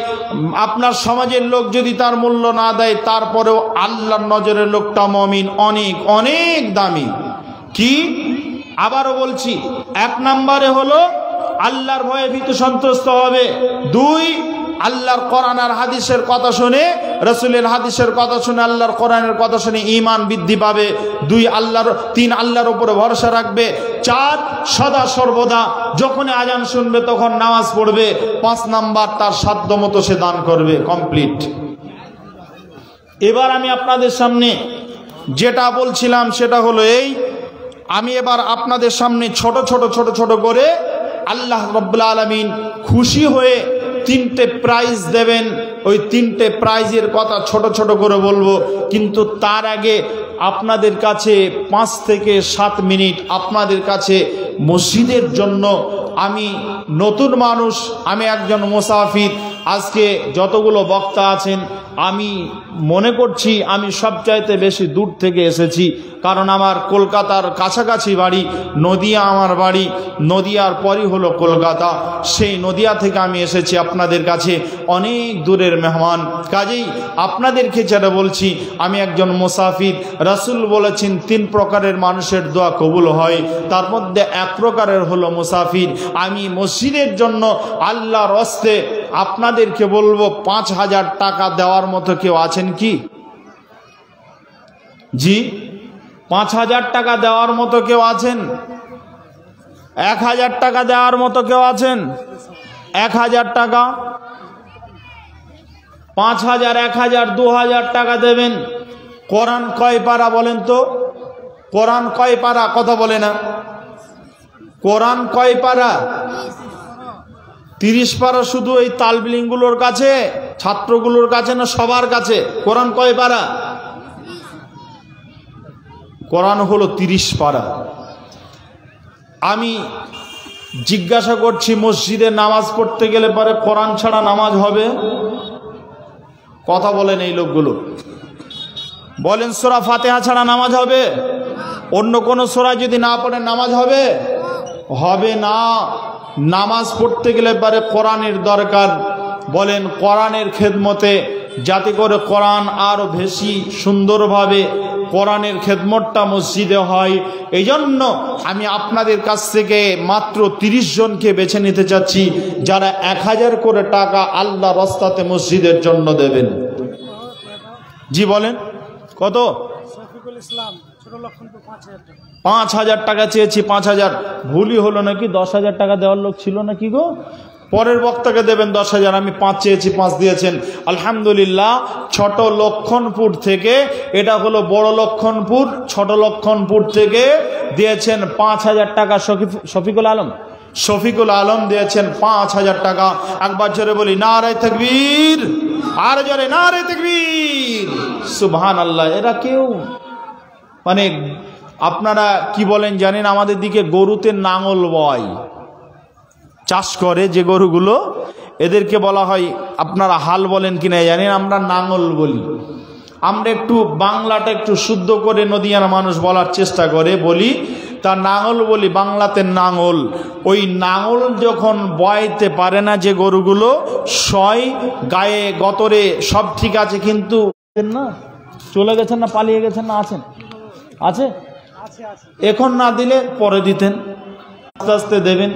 আপনার সমাজের লোক যদি তার মূল্য না দেয়, তারপরেও আল্লাহর নজরে লোকটা মুমিন, অনেক অনেক দামি। কি? আবারও বলছি, 1 নম্বরে হলো আল্লাহর ভয়ে ভীতু সন্তুষ্ট হবে। 2, আল্লাহর কোরআন আর হাদিসের কথা শুনে, রাসূলের হাদিসের কথা শুনে, আল্লাহর কোরআনের কথা শুনে ঈমান বৃদ্ধি পাবে। 3 আল্লাহর উপরে ভরসা রাখবে। 4, সদা সর্বদা যখন আজান শুনবে তখন নামাজ পড়বে। 5 নাম্বার, তার সাধ্য মতো সে দান করবে। কমপ্লিট। এবার আমি আপনাদের সামনে যেটা বলছিলাম সেটা হলো এই, আমি এবার আপনাদের সামনে ছোট ছোট করে আল্লাহ রাব্বুল আলামিন খুশি হয়ে 3টে প্রাইজ দেবেন। ওই 3টে প্রাইজের কথা ছোট করে বলবো, কিন্তু তার আগে আপনাদের কাছে 5 থেকে 7 মিনিট আপনাদের কাছে মসজিদের জন্য, আমি নতুন মানুষ, আমি একজন মুসাফির। আজকে যতগুলো বক্তা আছেন, আমি মনে করছি আমি সবচাইতে বেশি দূর থেকে এসেছি, কারণ আমার কলকাতার কাছাকাছি বাড়ি, নদিয়া আমার বাড়ি, নদিয়ার পরই হলো কলকাতা। সেই নদিয়া থেকে আমি এসেছি আপনাদের কাছে, অনেক দূরের মেহমান। কাজেই আপনাদেরকে যেটা বলছি, আমি একজন মুসাফির। রাসূল বলেছেন 3 প্রকারের মানুষের দোয়া কবুল হয়, তার মধ্যে 1 প্রকারের হলো মুসাফির। আমি মসজিদের জন্য আল্লাহর হস্তে আপনাদেরকে বলবো, 5000 টাকা দেওয়ার মতো কেউ আছেন কি? জি, 5000 টাকা দেওয়ার মতো কেউ আছেন? 1000 টাকা দেওয়ার মতো কেউ আছেন? 1000 টাকা, 5000, 1000, 2000 টাকা দেবেন। কোরআন কয় পারা বলেন তো? কোরআন কয় পারা? কথা বলে না। কোরআন কয় পারা? 30 পারা। শুধু এই তালবিলিংগুলোর কাছে, ছাত্রগুলোর কাছে না সবার কাছে? কোরআন কয় পারা? কোরআন হলো 30 পারা। আমি জিজ্ঞাসা করছি, মসজিদে নামাজ পড়তে গেলে পরে কোরআন ছাড়া নামাজ হবে? কথা বলেন এই লোকগুলো, বলেন সূরা ফাতিহা ছাড়া নামাজ হবে? অন্য কোন সূরা যদি না পড়ে নামাজ হবে? হবে না। নামাজ পড়তে গেলে পরে কোরআনের দরকার। বলেন কোরআনের খেদমতে, যাতে করে কোরআন আরো বেশি সুন্দরভাবে কোরআনের খেদমতটা মসজিদে হয়। এই জন্য আমি আপনাদের কাছ থেকে মাত্র 30 জনকে বেছে নিতে চাচ্ছি, যারা 1000 করে টাকা আল্লাহর রাস্তাতে মসজিদের জন্য দেবেন। জি বলেন, কত? 5000 টাকা চেয়েছি। 5000 ভুলই হলো নাকি? 10,000 টাকা দেওয়ার লোক ছিল নাকি গো? পরের বক্তাকে দেবেন 10,000, আমি 5 চেয়েছি, 5 দিয়েছেন। আলহামদুলিল্লাহ। ছোট লক্ষণপুর থেকে, এটা হলো বড় লক্ষণপুর, ছোট লক্ষণপুর থেকে দিয়েছেন 5000 টাকা শফিকুল আলম দিয়েছেন 5000 টাকা। একবার জোরে বলি নারে তাকবীর, আর জোরে নারে তাকবীর, সুবহানাল্লাহ। এরা কেউ মানে আপনারা কি বলেন জানেন, আমাদের দিকে গরুতে নাঙল বয়, চাষ করে যে গরুগুলো, এদেরকে বলা হয়, আপনারা হাল বলেন কিনা জানেন, আমরা নাঙল বলি। আমরা একটু বাংলাটা একটু শুদ্ধ করে নদিয়ার মানুষ বলার চেষ্টা করে বলি, তা নাঙল বলি, বাংলাতে নাঙল। ওই নাঙল যখন বয়াইতে পারে না যে গরুগুলো, সয় গায়ে গতরে সব ঠিক আছে, কিন্তু না চলে গেছেন না পালিয়ে গেছেন না আছেন? আছে, এখন না দিলে পরে দিতেন, আস্তে আস্তে দেবেন।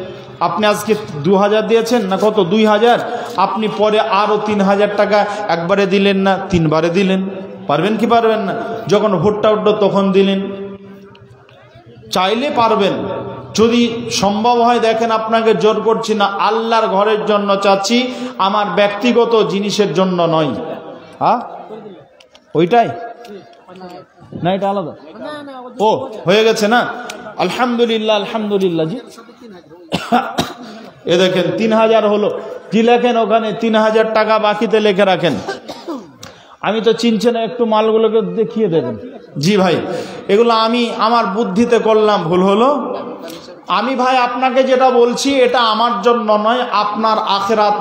আপনি আজকে 2000 দিয়েছেন না কত? 2000, আপনি পরে আরো 3000 টাকা একবারে দিলেন না, 3 বারে দিলেন। পারবেন কি পারবেন না? যখন ভোটটা উঠলো তখন দিলেন। চাইলে পারবেন, যদি সম্ভব হয়। দেখেন, আপনাকে জোর করছি না, আল্লাহর ঘরের জন্য চাচ্ছি, আমার ব্যক্তিগত জিনিসের জন্য নয়। হ্যাঁ, ওইটাই না, এটা আলাদা। ও হয়ে গেছে না? আলহামদুলিল্লাহ, আলহামদুলিল্লাহ। জি এ দেখেন 3000 হলো। কি লেখেন ওখানে? 3000 টাকা বাকিতে লিখে রাখেন। আমি তো চিনছে না, একটু মালগুলোকে দেখিয়ে দেবেন। জি ভাই, এগুলো আমি আমার বুদ্ধিতে করলাম, ভুল হলো। আমি ভাই আপনাকে যেটা বলছি এটা আমার জন্য নয়, আপনার আখিরাত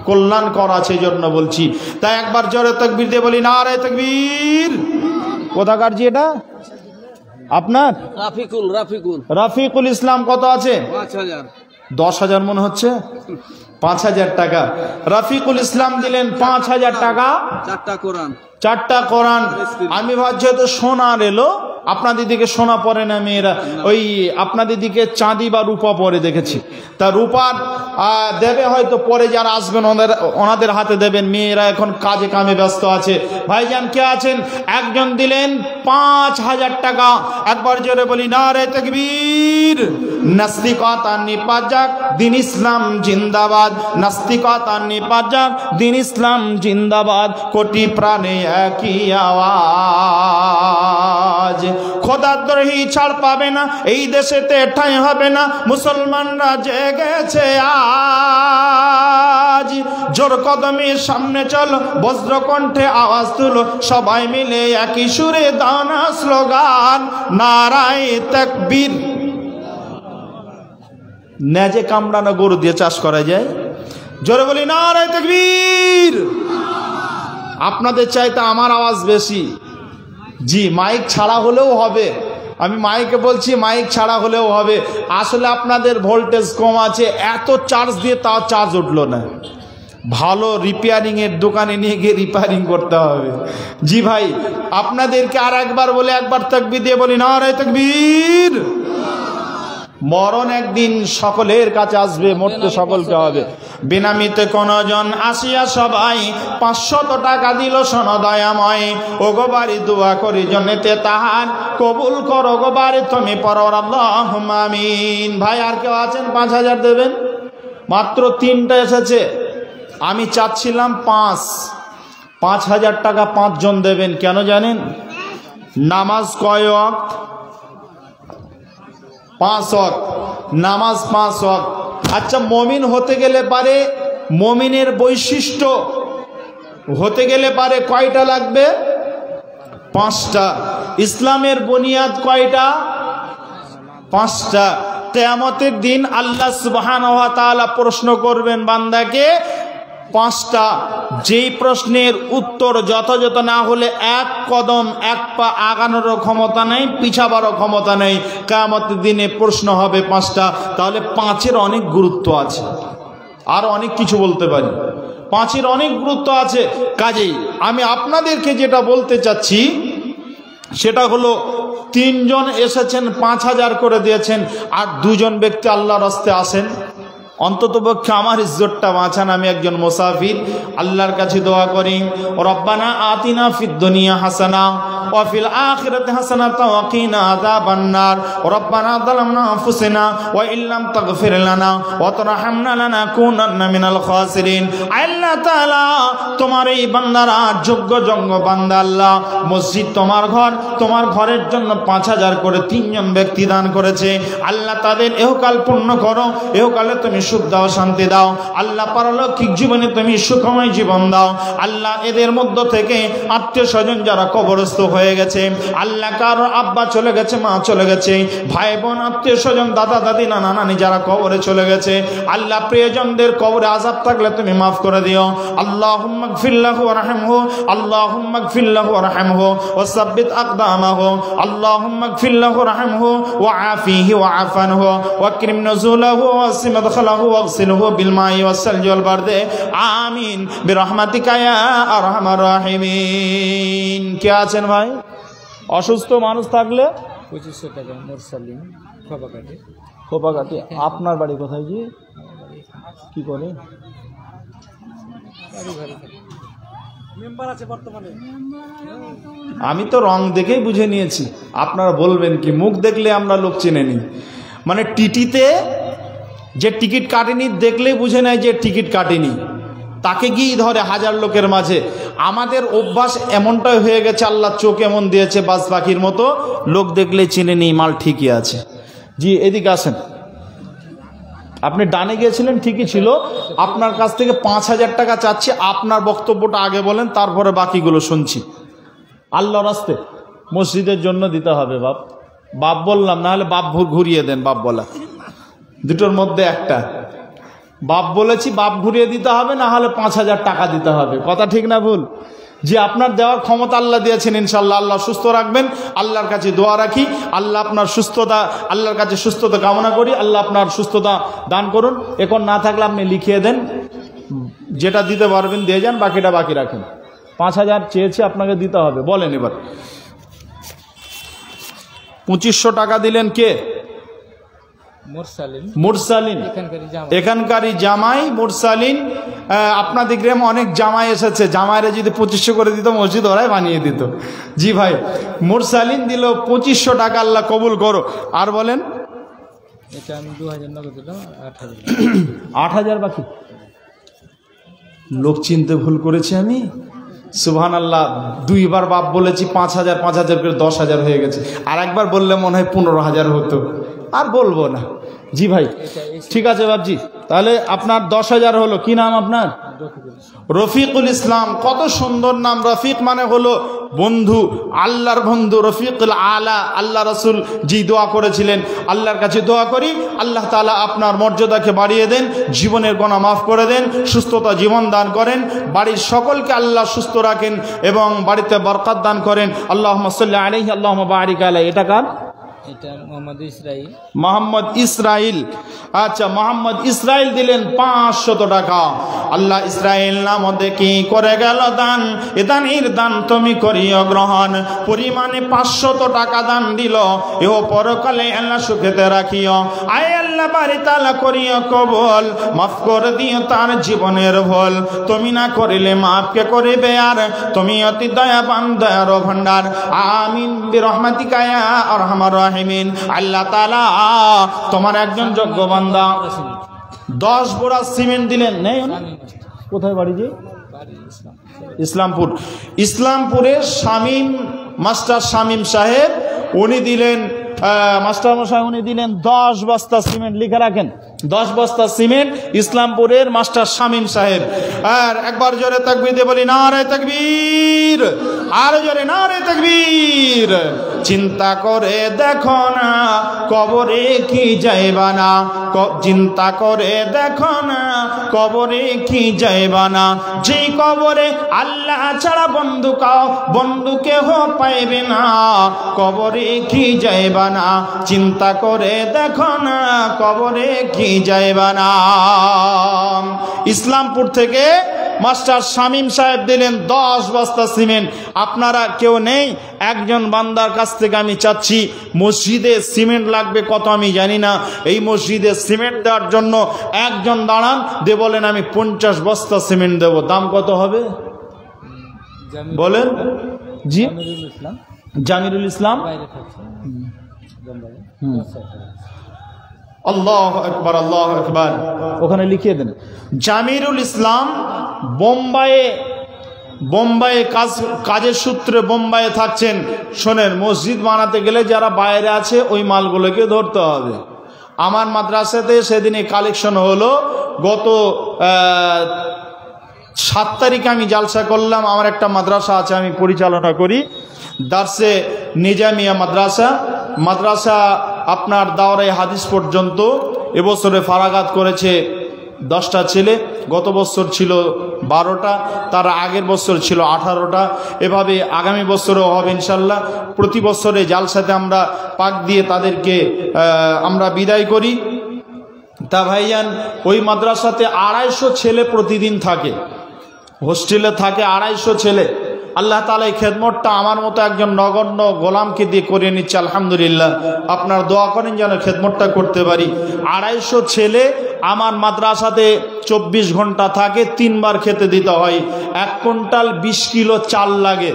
কল্যাণ করা সেই জন্য বলছি। তাই একবার জোরে তাকবীর দিয়ে বলি নারে তাকবীর। কোথাকার জি এটা আপনার? রাফিকুল ইসলাম। কত আছে? 5000। 10,000 মনে হচ্ছে। 5,000 টাকা রাফিকুল ইসলাম দিলেন। 5,000 টাকা, 4টা কোরআন। আমি ভাবছি হয়তো সোনার এলো, আপনাদের দিকে সোনা পরে না মেয়েরা, ওই আপনাদের দিকে চাঁদি বা রূপা পরে দেখেছি। তা রূপার দেবে হয়তো পরে, যারা আসবেন ওনাদের হাতে দেবেন। মেয়েরা এখন কাজে কামে ব্যস্ত আছে। ভাইজান কে আছেন? একজন দিলেন 5,000 টাকা। একবার জোরে বলি নারে তাকবীর। নাস্তিকতা নিপাত যাক, দিন ইসলাম জিন্দাবাদ। নাস্তিকতা নিপাত যাক, দিন ইসলাম জিন্দাবাদ। কোটি প্রাণে একই আওয়াজ। খোদাদ্রোহী ছাড় পাবে না, এই দেশেতে ঠাঁই হবে না। মুসলমানরা জেগেছে আজ। জোর কদমে সামনে চলো, বজ্রকণ্ঠে আওয়াজ তুলো, সবাই মিলে একই সুরে দাও না স্লোগান নারায়ে তাকবীর। নেজে কামড়ানো গরু দিয়ে চাষ করা যায়? জোরে বলি নারায়ে তাকবীর। আপনাদের চাইতে আমার আওয়াজ বেশি। জি, মাইক ছাড়া হলেও হবে। আমি মাইকে বলছি, মাইক ছাড়া হলেও হবে। আসলে আপনাদের ভোল্টেজ কম আছে, এত চার্জ দিয়ে তাও চার্জ উঠলো না। ভালো রিপেয়ারিং এর দোকানে নিয়ে গিয়ে রিপেয়ারিং করতে হবে। জি ভাই, আপনাদেরকে আর একবার বলে, একবার তাকবীর দিয়ে বলি নারায়ে তাকবীর। মরণ একদিন সকলের কাছে আসবে, মরতে সকলকে হবে। বেনামিতে কোনজন আসিয়া সবাই 500 টাকা দিল শোনো দয়াময়। ও গো বাড়ি দোয়া করি জন্নতে তাহার কবুল করো গো বাড়ি তুমি পরর আল্লাহুম্মা আমিন। ভাই আর কেউ আছেন? 5,000 দেবেন? মাত্র 3টা এসেছে। আমি চাচ্ছিলাম 5,000 টাকা 5 জন দেবেন। কেন জানেন? নামাজ কয় ওয়াক্ত? 5 ওয়াক্ত নামাজ, 5 ওয়াক্ত। আচ্ছা, মমিন হতে গেলে পারে, মমিনের বৈশিষ্ট্য হতে গেলে পারে কয়টা লাগবে? 5টা। ইসলামের বুনিয়াদ কয়টা? 5টা। কিয়ামতের দিন আল্লাহ সুবহানাহু ওয়া তাআলা প্রশ্ন করবেন বান্দাকে 5টা। যেই প্রশ্নের উত্তর যথাযথ না হলে এক কদম এক পা আগানোরও ক্ষমতা নেই, পিছাবারও ক্ষমতা নেই। কিয়ামতের দিনে প্রশ্ন হবে 5টা। তাহলে 5-এর অনেক গুরুত্ব আছে। আর অনেক কিছু বলতে পারি, 5-এর অনেক গুরুত্ব আছে। কাজেই আমি আপনাদেরকে যেটা বলতে চাচ্ছি সেটা হলো, 3 জন এসেছেন, 5,000 করে দিয়েছেন, আর 2 জন ব্যক্তি আল্লাহর রাস্তে আসেন। অন্ততপক্ষে আমার ইজ্জতটা বাঁচান। আমি একজন মুসাফির, আল্লাহর কাছে দোয়া করি, রব্বানা আতিনা ফিদ দুনিয়া হাসানা ওয়া ফিল আখিরাতি হাসানাতাও ওয়া কিনা আযাবান নার। রব্বানা যালামনা আনফুসানা ওয়া ইল্লাম তাগফির লানা ওয়া তারহামনা লানাকুনান্না মিনাল খাসিরিন। আল্লাহ তাআলা, তোমার এই বান্দারা যোগ্য বান্দা আল্লাহ। মসজিদ তোমার ঘর, তোমার ঘরের জন্য 5,000 করে 3 জন ব্যক্তি দান করেছে। আল্লাহ তাদের ইহকাল পূর্ণ করো, ইহকালে তুমি সুখ দাও, শান্তি দাও। আল্লাহ পারলৌকিক জীবনে তুমি সুখময় জীবন দাও। আল্লাহ এদের মধ্য থেকে আত্মীয় স্বজন যারা কবরস্থ হয়ে গেছে, আল্লাহ কারো আব্বা চলে গেছে, মা চলে গেছে, ভাই বোন আত্মীয় স্বজন দাদা দাদি নানা নানি যারা কবরে চলে গেছে, আল্লাহ প্রিয়জনদের কবরে আযাব থাকলে তুমি মাফ করে দিও। আল্লাহুম্মা গফির লাহু ওয়ারহামহু, আল্লাহুম্মা গফির লাহু ওয়ারহামহু ওয়া সাব্বিত আকদামাহু, আল্লাহুম্মা গফির লাহু ওয়ারহামহু ওয়া আফিহি ওয়া আফানহু ওয়া আকরিম নুজুলাহু ওয়া আসিম মাদখালাহু ওয়াগসিলহু বিল মাই ওয়াস সালজি ওয়াল বারদে আমিন বিরহমাতিকা ইয়া আরহামার রাহিমিন। কে আছেন ভাই? অসুস্থ মানুষ থাকলে 2500 টাকা মোরসালিন খোপাঘাটে। আপনার বাড়ি কোথায় জি? কি করে? মেম্বার আছে বর্তমানে। আমি তো রং দেখেই বুঝে নিয়েছি। আপনারা বলবেন কি, মুখ দেখলে আমরা লোক চিনে নি। মানে টিটিতে যে টিকিট কাটেনি দেখলেই বুঝে নেয় যে টিকিট কাটেনি, তাকে গিয়ে ধরে 1000 লোকের মাঝে। আমাদের অভ্যাস এমনটাই হয়ে গেছে, আল্লাহ চোখ এমন দিয়েছে বাজ পাখির মতো, লোক দেখলে চিনে নি মাল ঠিকই আছে। জি এদিকে আসেন। আপনি ডানে গিয়েছিলেন, ঠিকই ছিল। আপনার কাছ থেকে 5,000 টাকা চাচ্ছি। আপনার বক্তব্যটা আগে বলেন, তারপরে বাকিগুলো শুনছি। আল্লাহর রাস্তে মসজিদের জন্য দিতে হবে বাপ। বাপ বললাম, না হলে বাপ ঘুরিয়ে দেন বাপ বলা। দুটোর মধ্যে একটা। বাপ বলেছি, বাপ ঘুরিয়ে দিতে হবে, না হলে 5,000 টাকা দিতে হবে। কথা ঠিক না ভুল? যে আপনার দেওয়ার ক্ষমতা আল্লাহ দিয়েছেন, ইনশাল্লাহ আল্লাহ সুস্থ রাখবেন। আল্লাহর কাছে দোয়া রাখি, আল্লাহ আপনার সুস্থতা, আল্লাহর কাছে সুস্থতা কামনা করি, আল্লাহ আপনার সুস্থতা দান করুন। এখন না থাকলে আপনি লিখিয়ে দেন, যেটা দিতে পারবেন দিয়ে যান, বাকিটা বাকি রাখেন। 5,000 চেয়েছে, আপনাকে দিতে হবে। বলেন এবার। 2500 টাকা দিলেন কে? মুরসালিন, এখানকারই জামাই মুরসালিন। আপনাদের গ্রামে অনেক জামাই এসেছে, জামাইরা যদি 2500 করে দিত, মসজিদ ওরাই বানিয়ে দিত। জি ভাই, মুরসালিন দিল 2500 টাকা, আল্লাহ কবুল করো। আর বলেন। এটা আমি 2000 নগদ দিলাম, 8,000 বাকি। লোক চিনতে ভুল করেছি আমি, সুবহানাল্লাহ। দুইবার বাপ বলেছি 5,000 5,000 করে 10,000 হয়ে গেছে। আর একবার বললে মনে হয় 15,000 হতো। আর বলবো না। জি ভাই, ঠিক আছে বাপজি, তাহলে আপনার 10,000 হলো। কি নাম আপনার? রফিকুল ইসলাম। কত সুন্দর নাম। রফিক মানে হলো বন্ধু, আল্লাহর বন্ধু, রফিকুল আলা। আল্লাহ রাসূল জি দোয়া করেছিলেন। আল্লাহর কাছে দোয়া করি, আল্লাহ তাআলা আপনার মর্যাদাকে বাড়িয়ে দেন, জীবনের গুনাহ মাফ করে দেন, সুস্থতা জীবন দান করেন, বাড়ির সকলকে আল্লাহ সুস্থ রাখেন এবং বাড়িতে বরকত দান করেন। আল্লাহুম্মা সাল্লি আলাইহি আল্লাহুম্মা বারিক আলাইহি। এটা কার? এটা মোহাম্মদ ইসরাইল। মোহাম্মদ ইসরাইল। আচ্ছা, মোহাম্মদ ইসরাইল দিলেন 500 টাকা। আল্লাহ ইসরাইল নাম দেখি করে গেল দান, এ দানের দান তুমি করিও গ্রহণ। পরিমাণে 500 টাকা দান দিল, এও পরকালে আল্লাহ সুখেতে রাখিও। আয় আল্লাহ বাড়ি তালা করিও কবুল, মাফ করে দিও তার জীবনের ভুল। তুমি না করিলে মাফ কে করিবে আর, তুমি অতি দয়াবান দয়ার ভান্ডার। আমিন বিরহমাতিকা ইয়া আরহামার রাহিমিন। আল্লাহ তাআলা তোমার একজন যোগ্য বান্দা 10 বোরা সিমেন্ট দিলেন। নেই? কোথায় বাড়ি? যে ইসলামপুর। ইসলামপুরের শামীম মাস্টার শামীম সাহেব, উনি দিলেন, মাস্টার মশাই উনি দিলেন 10 বস্তা সিমেন্ট। লিখে রাখেন, 10 বস্তা সিমেন্ট ইসলামপুরের মাস্টার শামীম সাহেব। আর একবার জোরে তাকবীর দিয়ে বলি, নারে তাকবীর। আর জোরে নারে তাকবীর। চিন্তা করে দেখো না কবরে কি যাইবা না, চিন্তা করে দেখো না কবরে কি যাইবা না। যে কবরে আল্লাহ ছাড়া বন্ধু কেহ পাইবে না, কবরে কি যাইবা না। চিন্তা করে দেখো না কবরে কি যাইবা না। ইসলামপুর থেকে মাস্টার শামীম সাহেব দিলেন 10 বস্তা সিমেন্ট। আপনারা কেউ নেই? একজন বান্দার কাছ থেকে আমি চাচ্ছি, মসজিদে সিমেন্ট লাগবে কত আমি জানি না, এই মসজিদে সিমেন্ট দেওয়ার জন্য একজন দাঁড়ান, দিয়ে বলেন আমি 50 বস্তা সিমেন্ট দেব। দাম কত হবে বলেন? জি, জামিরুল ইসলাম। আল্লাহু আকবার, আল্লাহু আকবার। ওখানে লিখিয়ে দেন। জামিরুল ইসলাম বোম্বাইয়ে কাজের সূত্রে বোম্বাইয়ে থাকছেন। শোনেন, মসজিদ বানাতে গেলে যারা বাইরে আছে ওই মালগুলোকে ধরতে হবে। আমার মাদ্রাসাতে সেদিনে কালেকশন হলো, গত 7 তারিখে আমি জালসা করলাম। আমার একটা মাদ্রাসা আছে, আমি পরিচালনা করি, দারসে নিজামিয়া মাদ্রাসা আপনার দাওরায়ে হাদিস পর্যন্ত। এবছরে ফারাগাত করেছে 10টা ছেলে, গত বছর ছিল 12টা, তার আগের বছর ছিল 18টা। এভাবে আগামী বছরও হবে ইনশাল্লাহ। প্রতি বছরে জালসাতে আমরা পাক দিয়ে তাদেরকে আমরা বিদায় করি। তা ভাইয়ান, ওই মাদ্রাসাতে 250 ছেলে প্রতিদিন থাকে, হোস্টেলে থাকে 250 ছেলে। আল্লাহ তাআলা এই খেদমতটা আমার মতো একজন নগণ্য গোলামকে দিয়ে করে নিচ্ছে, আলহামদুলিল্লাহ। আপনার দোয়া করেন যেন খেদমতটা করতে পারি। 250 ছেলে আমার মাদ্রাসাতে 24 ঘন্টা থাকে, 3 বার খেতে দিতে হয়। 1 কুইন্টাল 20 কিলো চাল লাগে,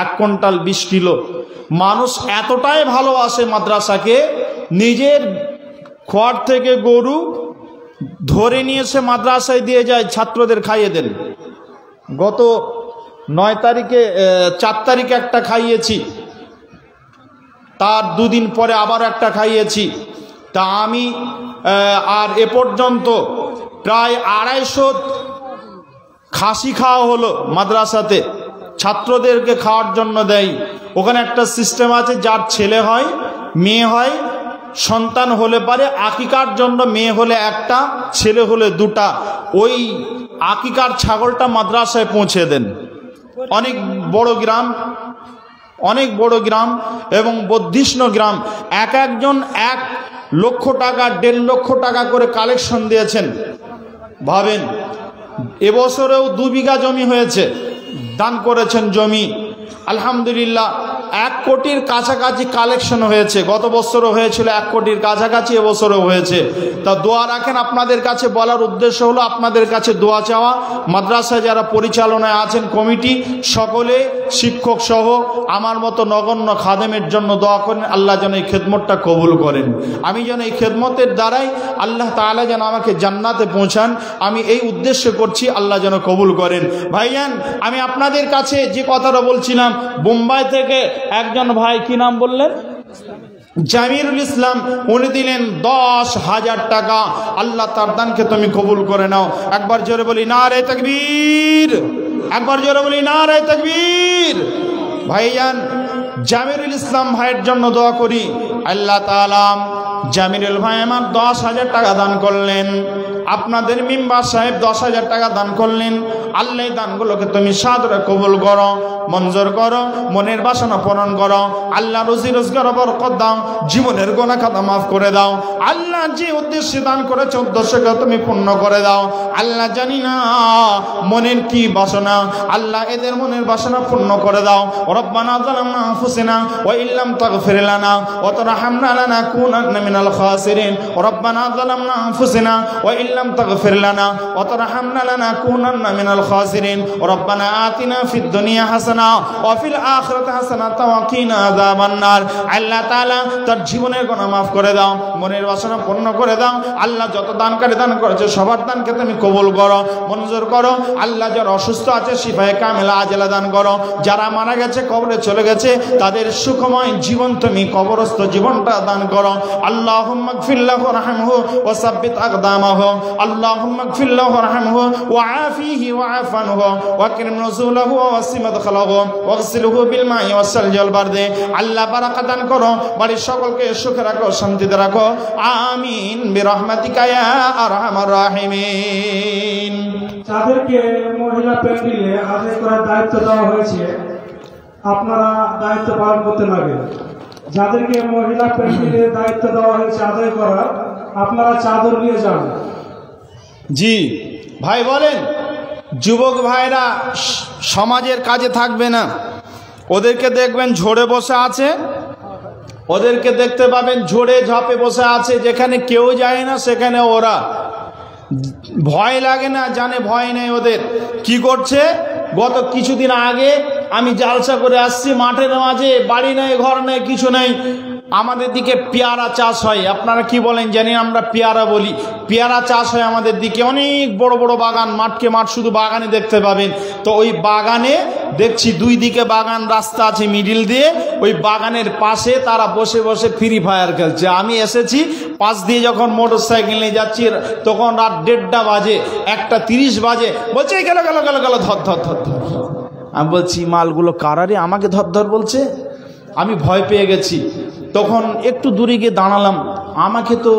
1 কুইন্টাল 20 কিলো। মানুষ এতটাই ভালোবাসে মাদ্রাসাকে, নিজের খোয়ার থেকে গরু ধরে নিয়ে এসে মাদ্রাসায় দিয়ে যায়, ছাত্রদের খাইয়ে দেন। গত 9 তারিখে 4 তারিখে একটা খাইয়েছি, তার 2 দিন পরে আবার একটা খাইয়েছি। তা আমি আর এ পর্যন্ত প্রায় 250 খাসি খাওয়া হলো মাদ্রাসাতে, ছাত্রদেরকে খাওয়ার জন্য দেয়। ওখানে একটা সিস্টেম আছে, যার ছেলে হয় মেয়ে হয় সন্তান হলে পারে আকিকার জন্য মেয়ে হলে একটা, ছেলে হলে দুটা, ওই আকিকার ছাগলটা মাদ্রাসায় পৌঁছে দেন। অনেক বড় গ্রাম এবং বর্ধিষ্ণ গ্রাম, একজন 1 লক্ষ টাকা 1.5 লক্ষ টাকা করে কালেকশন দিয়েছেন। ভাবেন, এবছরেও 2 বিঘা জমি হয়েছে, দান করেছেন জমি, আলহামদুলিল্লাহ 1 কোটির কাছাকাছি কালেকশন হয়েছে। গত বছরও হয়েছিল 1 কোটির কাছাকাছি, এবছরও হয়েছে। তা দোয়া রাখেন। আপনাদের কাছে বলার উদ্দেশ্য হলো আপনাদের কাছে দোয়া চাওয়া। মাদ্রাসায় যারা পরিচালনায় আছেন, কমিটি, সকলে শিক্ষক সহ আমার মতো নগণ্য খাদেমের জন্য দোয়া করেন, আল্লাহ যেন এই খেদমতটা কবুল করেন। আমি যেন এই খেদমতের দ্বারাই আল্লাহ তাআলা যেন আমাকে জান্নাতে পৌঁছান, আমি এই উদ্দেশ্য করছি, আল্লাহ যেন কবুল করেন। ভাইজান, আমি আপনাদের কাছে যে কথাটা বলছিলাম, বোম্বাই থেকে একজন ভাই, কি নাম বললেন, জামিরুল ইসলাম, উনি দিলেন 10,000 টাকা। আল্লাহ তার দানকে তুমি কবুল করে নাও। একবার জোরে বলি নারে তাকবীর, একবার জোরে বলি নারে তাকবীর। ভাইজান, জামিরুল ইসলাম ভাইয়ের জন্য দোয়া করি। আল্লাহ তাআলা জামিরুল ভাই আমার 10,000 টাকা দান করলেন, আপনাদের মেম্বার সাহেব 10,000 টাকা দান করলেন। আল্লাহ দানগুলোকে তুমি সাদরে কবুল করো, মঞ্জুর করো, মনের বাসনা পূরণ করো। আল্লাহ রুজি রোজগার বরকত দাও, জীবনের গুনাহ খাতা মাফ করে দাও। আল্লাহ যে উদ্দেশ্যে দান করেছে উদ্দেশ্যকে তুমি পূর্ণ করে দাও। আল্লাহ জানি না মনের কি বাসনা, আল্লাহ এদের মনের বাসনা পূর্ণ করে দাও। রব্বানা যালামনা আনফুসানা ওয়া ইল্লাম তাগফির লানা ওয়া তারহামনা লানাকুনান্না মিনাল খাসিরিন। রব্বানা যালামনা আনফুসানা ওয়া ইল্লাম তাগফির লানা ওয়া তারহামনা লানাকুনান্না মিনাল খাসিরিন। রব্বানা আতিনা ফিদ দুনিয়া হাসানা ওয়া ফিল আখিরাতি হাসানাতাও ওয়া কিনা আযাবান নার। আল্লাহ তাআলা তার জীবনের গুনাহ মাফ করে দাও, মনের বাসনা পূর্ণ করে দাও। আল্লাহ যত দানকারী দান করেছে সবার দানকে তুমি কবুল করো, মঞ্জুর করো। আল্লাহ যারা অসুস্থ আছে শিফায়ে কামিলা আজেলা দান করো। যারা মারা গেছে, কবরে চলে গেছে, তাদের সুখময় জীবন তুমি কবরস্থ জীবনটা দান করো। আল্লাহুম্মা গফির লাহু ওয়ারহামহু ওয়া সাব্বিত আকদামাহু। আল্লাহুম্মা গফির লাহু ওয়ারহামহু ওয়া আফিহি ওয়া আফানহু ওয়া কিরম নুজুলাহু ওয়া ওয়াসি মাদখালাহু ওয়াগসিলহু বিল মাই ওয়াস সালজি ওয়াল বারদি। আল্লাহ বারাকাত দান করো, বাড়ির সকলকে সুখে রাখো, শান্তিতে রাখো। আমিন বিরহমাতিকা ইয়া আরহামার রাহিমিন। যাদেরকে মহিলা প্যান্ডেলে আদায় করার দায়িত্ব দেওয়া হয়েছে, আপনারা দায়িত্ব পালন করতে লাগেন। যাদেরকে মহিলা প্যান্ডেলে দায়িত্ব দেওয়া হয়েছে আদায় করার, আপনারা চাদর নিয়ে যান। জি ভাই বলেন, যুবক ভাইরা সমাজের কাজে থাকবে না, ওদেরকে দেখবেন ঝরে বসে আছে, ওদেরকে দেখতে পাবেন ঝরে ঝাপে বসে আছে, যেখানে কেউ যায় না সেখানে ওরা। ভয় লাগে না, জানে ভয় নেই ওদের। কি করছে, গত কিছুদিন আগে আমি জালসা করে আসছি, মাঠের মাঝে, বাড়ি নেই, ঘর নেই, কিছু নেই। আমাদের দিকে পেয়ারা চাষ হয়, আপনারা কি বলেন জানি, আমরা পেয়ারা বলি। পেয়ারা চাষ হয় আমাদের দিকে, অনেক বড় বড় বাগান, মাঠকে মাঠ, শুধু বাগানে দেখতে পাবেন। তো ওই বাগানে দেখছি 2 দিকে বাগান, রাস্তা আছে মিডিল দিয়ে, ওই বাগানের পাশে তারা বসে বসে ফ্রি ফায়ার খেলছে। আমি এসেছি, পাশ দিয়ে যখন মোটর সাইকেল নিয়ে যাচ্ছি, তখন রাত 1:30 বাজে, 1:30 বাজে, বলছে গেল গেল গেল গেল, ধর ধর ধর ধর। আমি বলছি মালগুলো কারারে, আমাকে ধর ধর বলছে। আমি ভয় পেয়ে গেছি, তখন একটু দূরে গিয়ে দাঁড়ালাম। আমাকে তো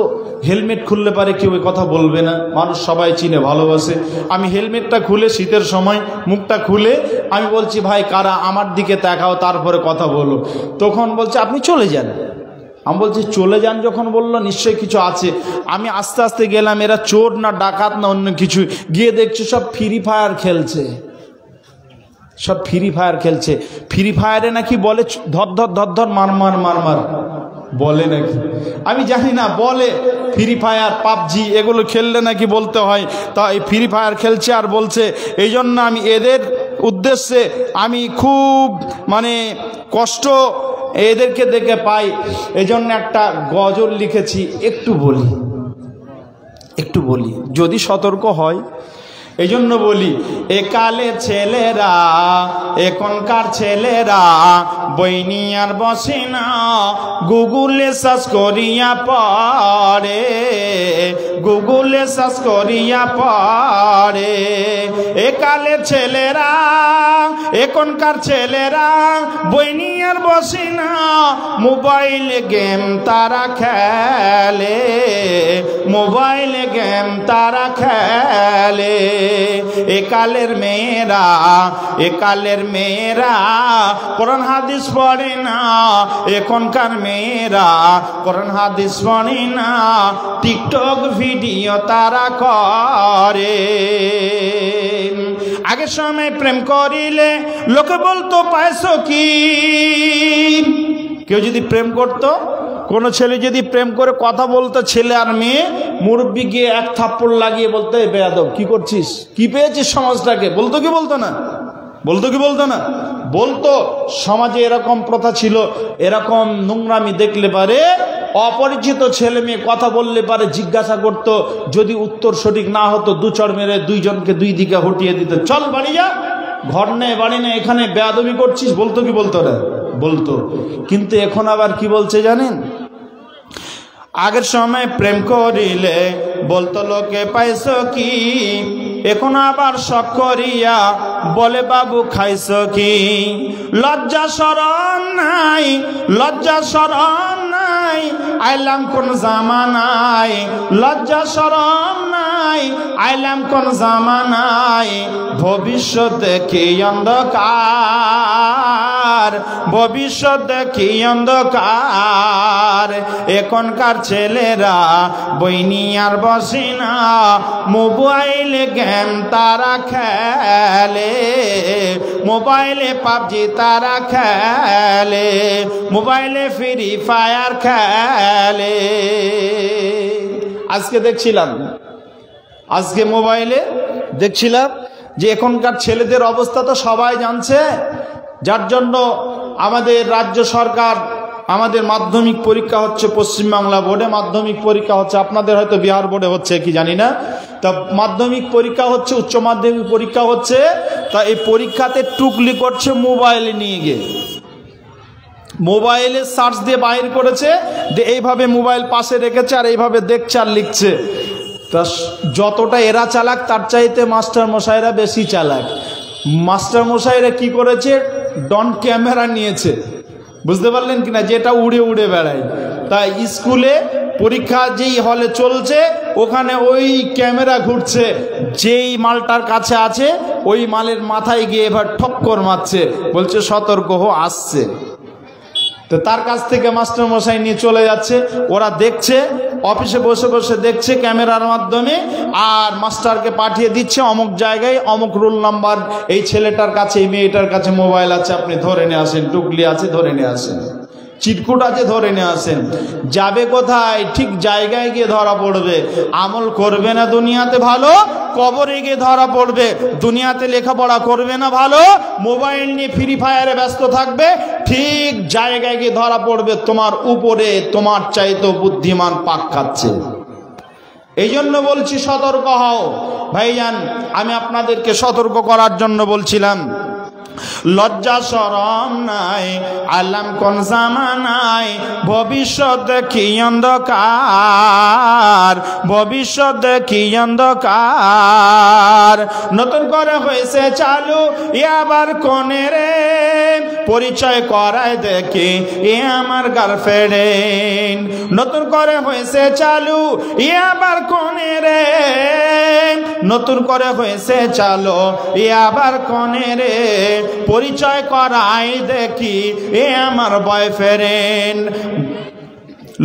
হেলমেট খুললে পারে কেউ কথা বলবে না, মানুষ সবাই চিনে ভালোবাসে। আমি হেলমেটটা খুলে, শীতের সময় মুখটা খুলে আমি বলছি ভাই কারা, আমার দিকে তাকাও, তারপরে কথা বলো। তখন বলছে আপনি চলে যান। আমি বলছি চলে যান যখন বললো, নিশ্চয়ই কিছু আছে। আমি আস্তে আস্তে গেলাম, এরা চোর না ডাকাত না অন্য কিছু, গিয়ে দেখছি সব ফ্রি ফায়ার খেলছে, সব ফ্রি ফায়ার খেলছে। ফ্রি ফায়ারে নাকি বলে ধর ধর ধর ধর, মার মার মার মার বলে নাকি, আমি জানি না, বলে ফ্রি ফায়ার, পাবজি এগুলো খেললে নাকি বলতে হয়। তা এই ফ্রি ফায়ার খেলছে আর বলছে। এই জন্য আমি এদের উদ্দেশ্যে আমি খুব কষ্ট এদেরকে দেখে পাই। এই জন্য একটা গজল লিখেছি, একটু বলি যদি সতর্ক হয়। এই জন্য বলি একালে ছেলেরা এখনকার ছেলেরা বই নিয়ে আর বসে না, গুগলে সার্চ করিয়া পড়ে, গুগলে সার্চ করিয়া পড়ে। একালে ছেলেরা এখনকার ছেলেরা বই নিয়ে আর বসে না, মোবাইলে গেম তারা খেলে, মোবাইলে গেম তারা খেলে। একালের মেয়েরা একালের মেয়েরা কোরআন হাদিস পড়ে না, এখনকার মেয়েরা কোরআন হাদিস পড়ে না, টিকটক ভিডিও তারা করে। আগের সময় প্রেম করিলে লোকে বলতো পাইছো কি, কেউ যদি প্রেম করতো, কোনো ছেলে যদি প্রেম করে কথা বলতো, ছেলে আর মেয়ে, মুরব্বি গিয়ে এক থাপ্পড় লাগিয়ে বলতো এই বেয়াদব কি করছিস, কি পেয়েছিস সমাজটাকে, বলতো কি বলতো না, বলতো কি বলতো না, বলতো। সমাজে এরকম প্রথা ছিল, এরকম নোংরামি দেখলে পারে অপরিচিত ছেলে মেয়ে কথা বললে পারে জিজ্ঞাসা করতো, যদি উত্তর সঠিক না হতো দু চড় মেরে দুইজনকে দুই দিকে হটিয়ে দিত, চল বাড়ি যা, ঘর নেই বাড়ি নেই, এখানে বেয়াদবি করছিস, বলতো কি বলতো না, বলতো। কিন্তু এখন আবার কি বলছে জানেন, আগের সময় প্রেম করিলে বলতো লোকে পাইছো কি, এখন আবার শখ করিয়া বলে বাবু খাইছো কি। লজ্জা শরম নাই, লজ্জা শরম নাই, আইলাম কোন জামানায়, লজ্জা শরম নাই, আইলাম কোন জামানায়, ভবিষ্যৎ দেখি অন্ধকার, ভবিষ্যৎ দেখি অন্ধকার। এখনকার ছেলেরা বই নিয়ে আর বসে না, মোবাইলে গেম তারা খেলে, মোবাইলে পাবজি তারা খেলে, মোবাইলে ফ্রি ফায়ার খেলে। আজকে দেখছিলাম, আজকে মোবাইলে দেখছিলাম যে এখনকার ছেলেদের অবস্থা তো সবাই জানছে, যার জন্য আমাদের রাজ্য সরকার, আমাদের মাধ্যমিক পরীক্ষা হচ্ছে পশ্চিমবাংলা বোর্ডে, মাধ্যমিক পরীক্ষা হচ্ছে, আপনাদের হয়তো বিহার বোর্ডে হচ্ছে কি জানি না, তা মাধ্যমিক পরীক্ষা হচ্ছে, উচ্চ মাধ্যমিক পরীক্ষা হচ্ছে, তা এই পরীক্ষাতে টুকলি করছে মোবাইলে নিয়ে গিয়ে, মোবাইলে সার্চ দিয়ে বাইর করেছে, এইভাবে মোবাইল পাশে রেখেছে আর এইভাবে দেখছে আর লিখছে। তা যতটা এরা চালাক তার চাইতে মাস্টার মশাইরা বেশি চালাক। মাস্টার মশাইরা কি করেছে, ডন ক্যামেরা নিয়েছে, বুঝতে পারলেন কিনা, যেটা উড়ে উড়ে বেড়ায়। তাই স্কুলে পরীক্ষা যেই হলে চলছে ওখানে ওই ক্যামেরা ঘুরছে, যেই মালটার কাছে আছে ওই মালের মাথায় গিয়ে এবার ঠক্কর মারছে, বলছে সতর্ক হো আসছে। তো তার কাছ থেকে মাস্টার মশাই নিয়ে চলে যাচ্ছে, ওরা দেখছে, অফিসে বসে বসে দেখছে ক্যামেরার মাধ্যমে, আর মাস্টারকে পাঠিয়ে দিচ্ছে অমুক জায়গায় অমুক রোল নাম্বার, এই ছেলেটার কাছে এই মেয়েটার কাছে মোবাইল আছে, আপনি ধরে নিয়ে আসেন, টুকলি আছে ধরে নিয়ে আসেন, চিটকুট আছে ধরে নিয়ে আসেন। যাবে কোথায়, ঠিক জায়গায় গিয়ে ধরা পড়বে। আমল করবে না দুনিয়াতে ভালো, কবরে গিয়ে ধরা পড়বে। দুনিয়াতে লেখাপড়া করবে না ভালো, মোবাইল নিয়ে ফ্রি ফায়ারে ব্যস্ত থাকবে, ঠিক জায়গায় গিয়ে ধরা পড়বে তোমার উপরে তোমার চাইতো বুদ্ধিমান পাক খাচ্ছে। এই জন্য বলছি সতর্ক হও ভাইজান, আমি আপনাদেরকে সতর্ক করার জন্য বলছিলাম। লজ্জা শরম নাই, আলাম কোন জামানায়, ভবিষ্যৎ দেখি অন্ধকার, ভবিষ্যৎ দেখি অন্ধকার। নতুন করে হয়েছে চালু এ আবার কোনে রে, পরিচয় করায় দেখি এ আমার গার্লফ্রেন্ড। নতুন করে হয়েছে চালু এ আবার কোনে রে, নতুন করে হয়েছে চালু এ আবার কোনে রে, পরিচয় করাই দেখি এ আমার বয়ফ্রেন্ড।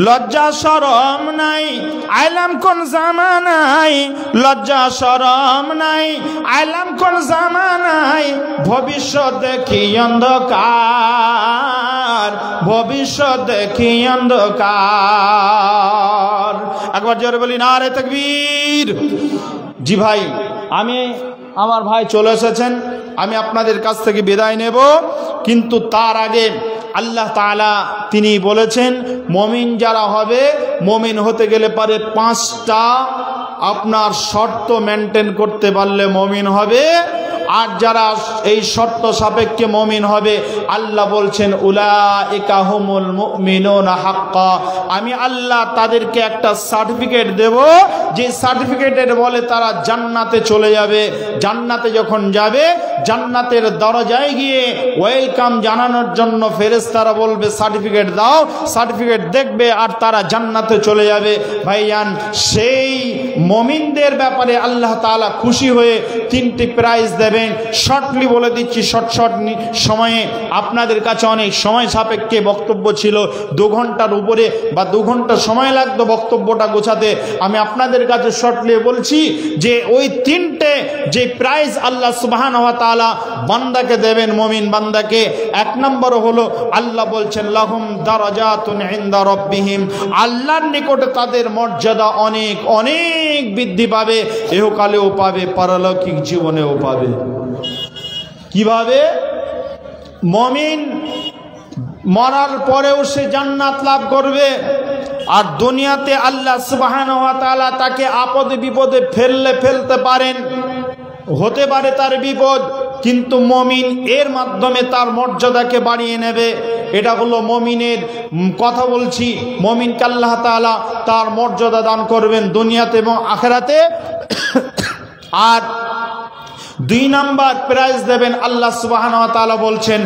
লজ্জা শরম নাই, আইলাম কোন জামানায়, লজ্জা শরম নাই, আইলাম কোন জামানায়, ভবিষ্যৎ দেখি অন্ধকার, ভবিষ্যৎ দেখি অন্ধকার। একবার জোরে বলি নারে তাকবীর। জি ভাই, আমার ভাই চলে এসেছেন, আমি আপনাদের কাছ থেকে বিদায় নেব, কিন্তু তার আগে আল্লাহ তাআলা তিনি বলেছেন মমিন যারা হবে, মমিন হতে গেলে পারে 5টা আপনার শর্ত মেনটেন করতে পারলে মুমিন হবে। আর যারা এই শর্ত সাপেক্ষে মুমিন হবে, আল্লাহ বলছেন উলাইকা হুমুল মুমিনুনা হাক্কা, আমি আল্লাহ তাদেরকে একটা সার্টিফিকেট দেব, যে সার্টিফিকেটের বলে তারা জান্নাতে চলে যাবে। জান্নাতে যখন যাবে, জান্নাতের দরজায় গিয়ে ওয়েলকাম জানানোর জন্য ফেরেশতারা বলবে সার্টিফিকেট দাও, সার্টিফিকেট দেখবে আর তারা জান্নাতে চলে যাবে। ভাইজান, সেই মুমিনদের ব্যাপারে আল্লাহ তাআলা খুশি হয়ে 3টি প্রাইজ দেবেন। শর্টলি বলে দিচ্ছি, শর্ট সময়ে আপনাদের কাছে অনেক সময় সাপেক্ষে বক্তব্য ছিল, 2 ঘন্টার উপরে বা 2 ঘন্টা সময় লাগতো বক্তব্যটা গোছাতে। আমি আপনাদের কাছে শর্টলি বলছি যে ওই 3টে যে প্রাইজ আল্লাহ সুবহানাহু ওয়া তাআলা বান্দাকে দেবেন, মুমিন বান্দাকে, 1 নম্বর হলো আল্লাহ বলছেন লাহুম দারাজাতুন ইনদা রাব্বিহিম, আল্লাহর নিকটে তাদের মর্যাদা অনেক অনেক বৃদ্ধি পাবে, ইহকালেও পাবে, পারলৌকিক জীবনেও পাবে। কিভাবে? মুমিন মরার পরেও সে জান্নাত লাভ করবে, আর দুনিয়াতে আল্লাহ সুবহানাহু ওয়া তাআলা তাকে আপদে বিপদে ফেলতে পারেন, হতে পারে তার বিপদ, কিন্তু মুমিন এর মাধ্যমে তার মর্যাদাকে বাড়িয়ে নেবে। এটা হলো মুমিনের কথা বলছি। মুমিনকে আল্লাহ তাআলা তার মর্যাদা দান করবেন দুনিয়াতে এবং আখিরাতে। আর 2 নাম্বার প্রাইজ দেবেন আল্লাহ সুবহানাহু ওয়া তাআলা বলছেন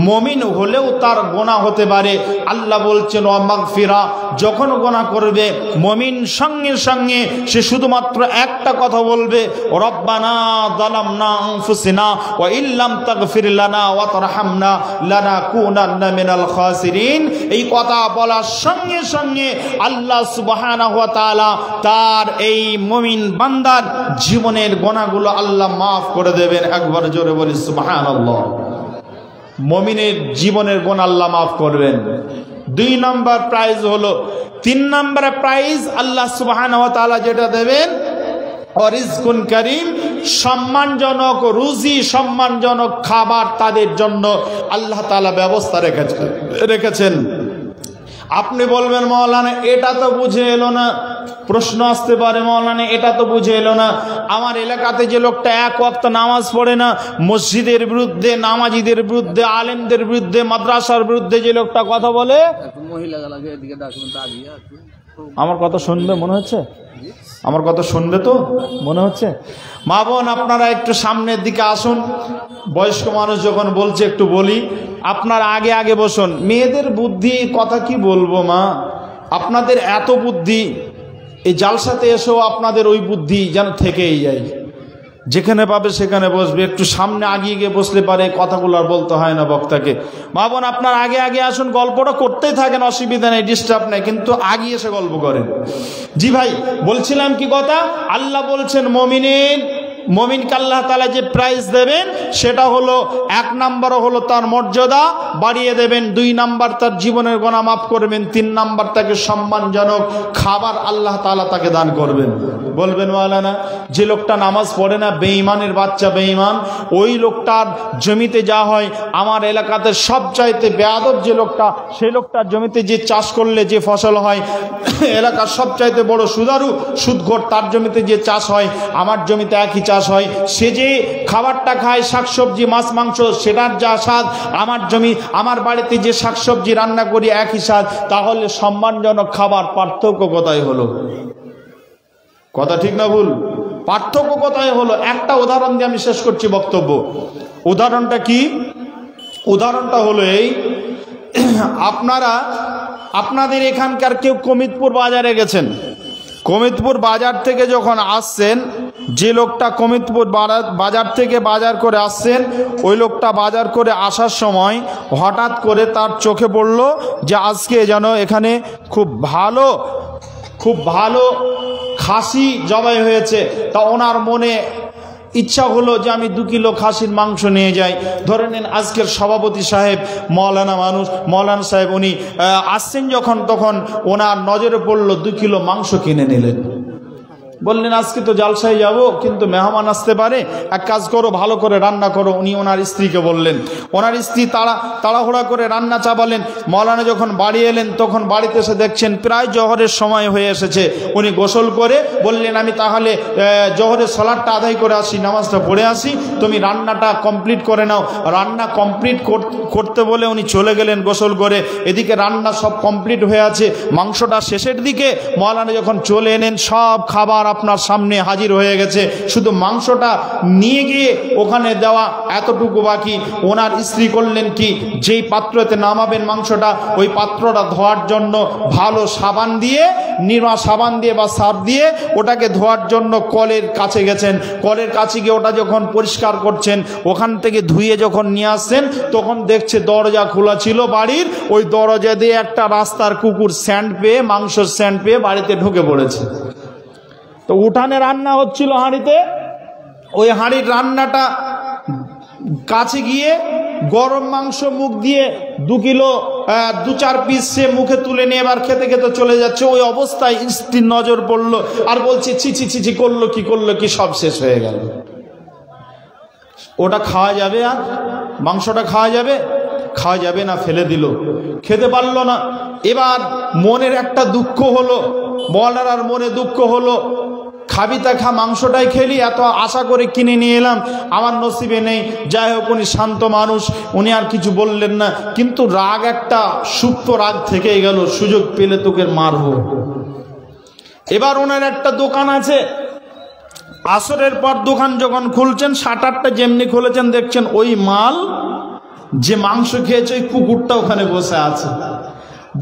মুমিন হলেও তার গুনাহ হতে পারে। আল্লাহ বলছেন ওয়া মাগফিরা, যখন গুনাহ করবে মুমিন সঙ্গে সঙ্গে সে শুধুমাত্র একটা কথা বলবে, রব্বানা যালামনা আনফুসিনা ওয়া ইল্লাম তাগফির লানা ওয়া তারহামনা লানাকুনান্না মিনাল খাসিরিন। এই কথা বলার সঙ্গে সঙ্গে আল্লাহ সুবহানাহু ওয়া তাআলা তার এই মুমিন বান্দার জীবনের গুনাহগুলো আল্লাহ মাফ করে দেবেন। একবার জোরে বলি সুবহানাল্লাহ। মুমিনের জীবনের গুনাহ আল্লাহ মাফ করবেন। 2 নাম্বার প্রাইজ হলো, 3 নম্বরে প্রাইজ আল্লাহ সুবহানাহু ওয়া তাআলা যেটা দেবেন রিজকুন কারীম, সম্মানজনক রুজি, সম্মানজনক খাবার তাদের জন্য আল্লাহ তাআলা ব্যবস্থা রেখেছেন। আপনি বলবেন মাওলানা এটা তো বুঝে এলো না, প্রশ্ন আসতে পারে মাওলানা এটা তো বুঝে এলো না, আমার এলাকাতে যে লোকটা 1 ওয়াক্ত নামাজ পড়ে না, মসজিদের বিরুদ্ধে, নামাজিদের বিরুদ্ধে, আলেমদের বিরুদ্ধে, মাদ্রাসার বিরুদ্ধে যে লোকটা কথা বলে, আমার কথা শুনবে মনে হচ্ছে? আমার কথা শুনবে তো মনে হচ্ছে? মা বোন আপনারা একটু সামনের দিকে আসুন, বয়স্ক মানুষ যখন বলছে একটু বলি, আপনারা আগে আগে বসুন। মেয়েদের বুদ্ধি কথা কি বলবো মা, আপনাদের এত বুদ্ধি, এই জালসাতে এসেও আপনাদের ওই বুদ্ধি যেন থেকেই যায়, যেখানে পাবে সেখানে বসবে, একটু সামনে আগিয়ে গিয়ে বসলে পারে কথাগুলো আর বলতে হয় না বক্তাকে। মা বোন আপনার আগে আগে আসুন, গল্পটা করতেই থাকেন, অসুবিধা নেই, ডিস্টার্ব নেই, কিন্তু আগিয়ে এসে গল্প করেন। জি ভাই, বলছিলাম কি কথা, আল্লাহ বলছেন মুমিনকে আল্লাহ তাআলা যে প্রাইজ দেবেন সেটা হলো 1 নম্বর হলো তার মর্যাদা বাড়িয়ে দেবেন, 2 নাম্বার তার জীবনের গুনাহ মাফ করবেন, 3 নাম্বার তাকে সম্মানজনক খাবার আল্লাহ তাআলা তাকে দান করবেন। বলবেন মাওলানা যে লোকটা নামাজ পড়ে না, বেঈমানের বাচ্চা বেঈমান, ওই লোকটার জমিতে যা হয়, আমার এলাকাতে সবচাইতে বেয়াদব যে লোকটা, সেই লোকটার জমিতে যে চাষ করলে যে ফসল হয়, এলাকার সবচাইতে বড় সুদারু সুদঘর, তার জমিতে যে চাষ হয় আমার জমিতে একই চাষ হয়, সে যে খাবারটা খায় শাকসবজি মাছ মাংস সেটার যা স্বাদ, আমার জমি আমার বাড়িতে যে শাকসবজি রান্না করি একই স্বাদ, তাহলে সম্মানজনক খাবার পার্থক্য কোথায় হলো? কথা ঠিক না ভুল? পার্থক্য কোথায় হলো? একটা উদাহরণ দিয়ে আমি শেষ করছি বক্তব্য। উদাহরণটা কি? উদাহরণটা হলো এই, আপনাদের এখানকার কেউ কমিতপুর বাজারে গেছেন, কমিতপুর বাজার থেকে যখন আসছেন, যে লোকটা কমিতপুর বাজার থেকে বাজার করে আসছেন, ওই লোকটা বাজার করে আসার সময় হঠাৎ করে তার চোখে পড়ল যে আজকে যেন এখানে খুব ভালো খাসি জবাই হয়েছে। তা ওনার মনে ইচ্ছা হলো যে আমি 2 কিলো খাসির মাংস নিয়ে যাই। ধরে নেন আজকের সভাপতি সাহেব মৌলানা সাহেব উনি আসছেন যখন, তখন ওনার নজরে পড়লো 2 কিলো মাংস কিনে নিলেন। বললেন আজকে তো জালসায় যাব, কিন্তু মেহমান আসতে পারে, এক কাজ করো ভালো করে রান্না করো। উনি ওনার স্ত্রীকে বললেন, ওনার স্ত্রী তাড়াহুড়া করে রান্না চাপালেন। মৌলানা যখন বাড়ি এলেন তখন বাড়িতে এসে দেখছেন প্রায় জোহরের সময় হয়ে এসেছে। উনি গোসল করে বললেন আমি তাহলে জোহরের সালাতটা আদায় করে আসি, নামাজটা পড়ে আসি, তুমি রান্নাটা কমপ্লিট করে নাও। রান্না কমপ্লিট করতে বলে উনি চলে গেলেন গোসল করে। এদিকে রান্না সব কমপ্লিট হয়ে আছে, মাংসটা শেষের দিকে। মৌলানা যখন চলে এলেন সব খাবার আপনার সামনে হাজির হয়ে গেছে, শুধু মাংসটা নিয়ে গিয়ে ওখানে দেওয়া এতটুকু বাকি। ওনার স্ত্রী করলেন কি, যেই পাত্রতে নামাবেন মাংসটা, ওই পাত্রটা ধোয়ার জন্য ভালো সাবান দিয়ে, নির্মা সাবান দিয়ে বা সার্ফ দিয়ে ওটাকে ধোয়ার জন্য কলের কাছে গেছেন। কলের কাছে গিয়ে ওটা যখন পরিষ্কার করছেন, ওখান থেকে ধুয়ে যখন নিয়ে আসছেন তখন দেখছে দরজা খোলা ছিল বাড়ির। ওই দরজা দিয়ে একটা রাস্তার কুকুর স্যান্ড পেয়ে, মাংসের স্যান্ড পেয়ে বাড়িতে ঢুকে পড়েছে। তো উঠানে রান্না হচ্ছিল হাঁড়িতে, ওই হাঁড়ির রান্নাটা কাছে গিয়ে গরম মাংস মুখ দিয়ে 2 কিলো 2-4 পিস সে মুখে তুলে নিয়ে এবার খেতে খেতে চলে যাচ্ছে। ওই অবস্থায় স্ত্রীর নজর পড়লো আর বলছে ছি ছি ছি ছি, করলো কি সব শেষ হয়ে গেল। ওটা খাওয়া যাবে? আর মাংসটা খাওয়া যাবে? খাওয়া যাবে না, ফেলে দিল, খেতে পারলো না। এবার মনের একটা দুঃখ হলো, বলার আর মনে দুঃখ হলো, খাবি তা খা, মাংসটাই খেলি, এত আশা করে কিনে নিয়ে এলাম, আমার নসিবে নেই। যাই হোক, উনি শান্ত মানুষ, উনি আর কিছু বললেন না, কিন্তু রাগ একটা সুপ্ত রাগ থেকেই গেল, সুযোগ পেলে তোকে মারবো। এবার ওনার একটা দোকান আছে, আসরের পর দোকান যখন খুলছেন, 7-8টা যেমনি খুলেছেন, দেখছেন ওই মাল যে মাংস খেয়েছে ওই কুকুরটা ওখানে বসে আছে।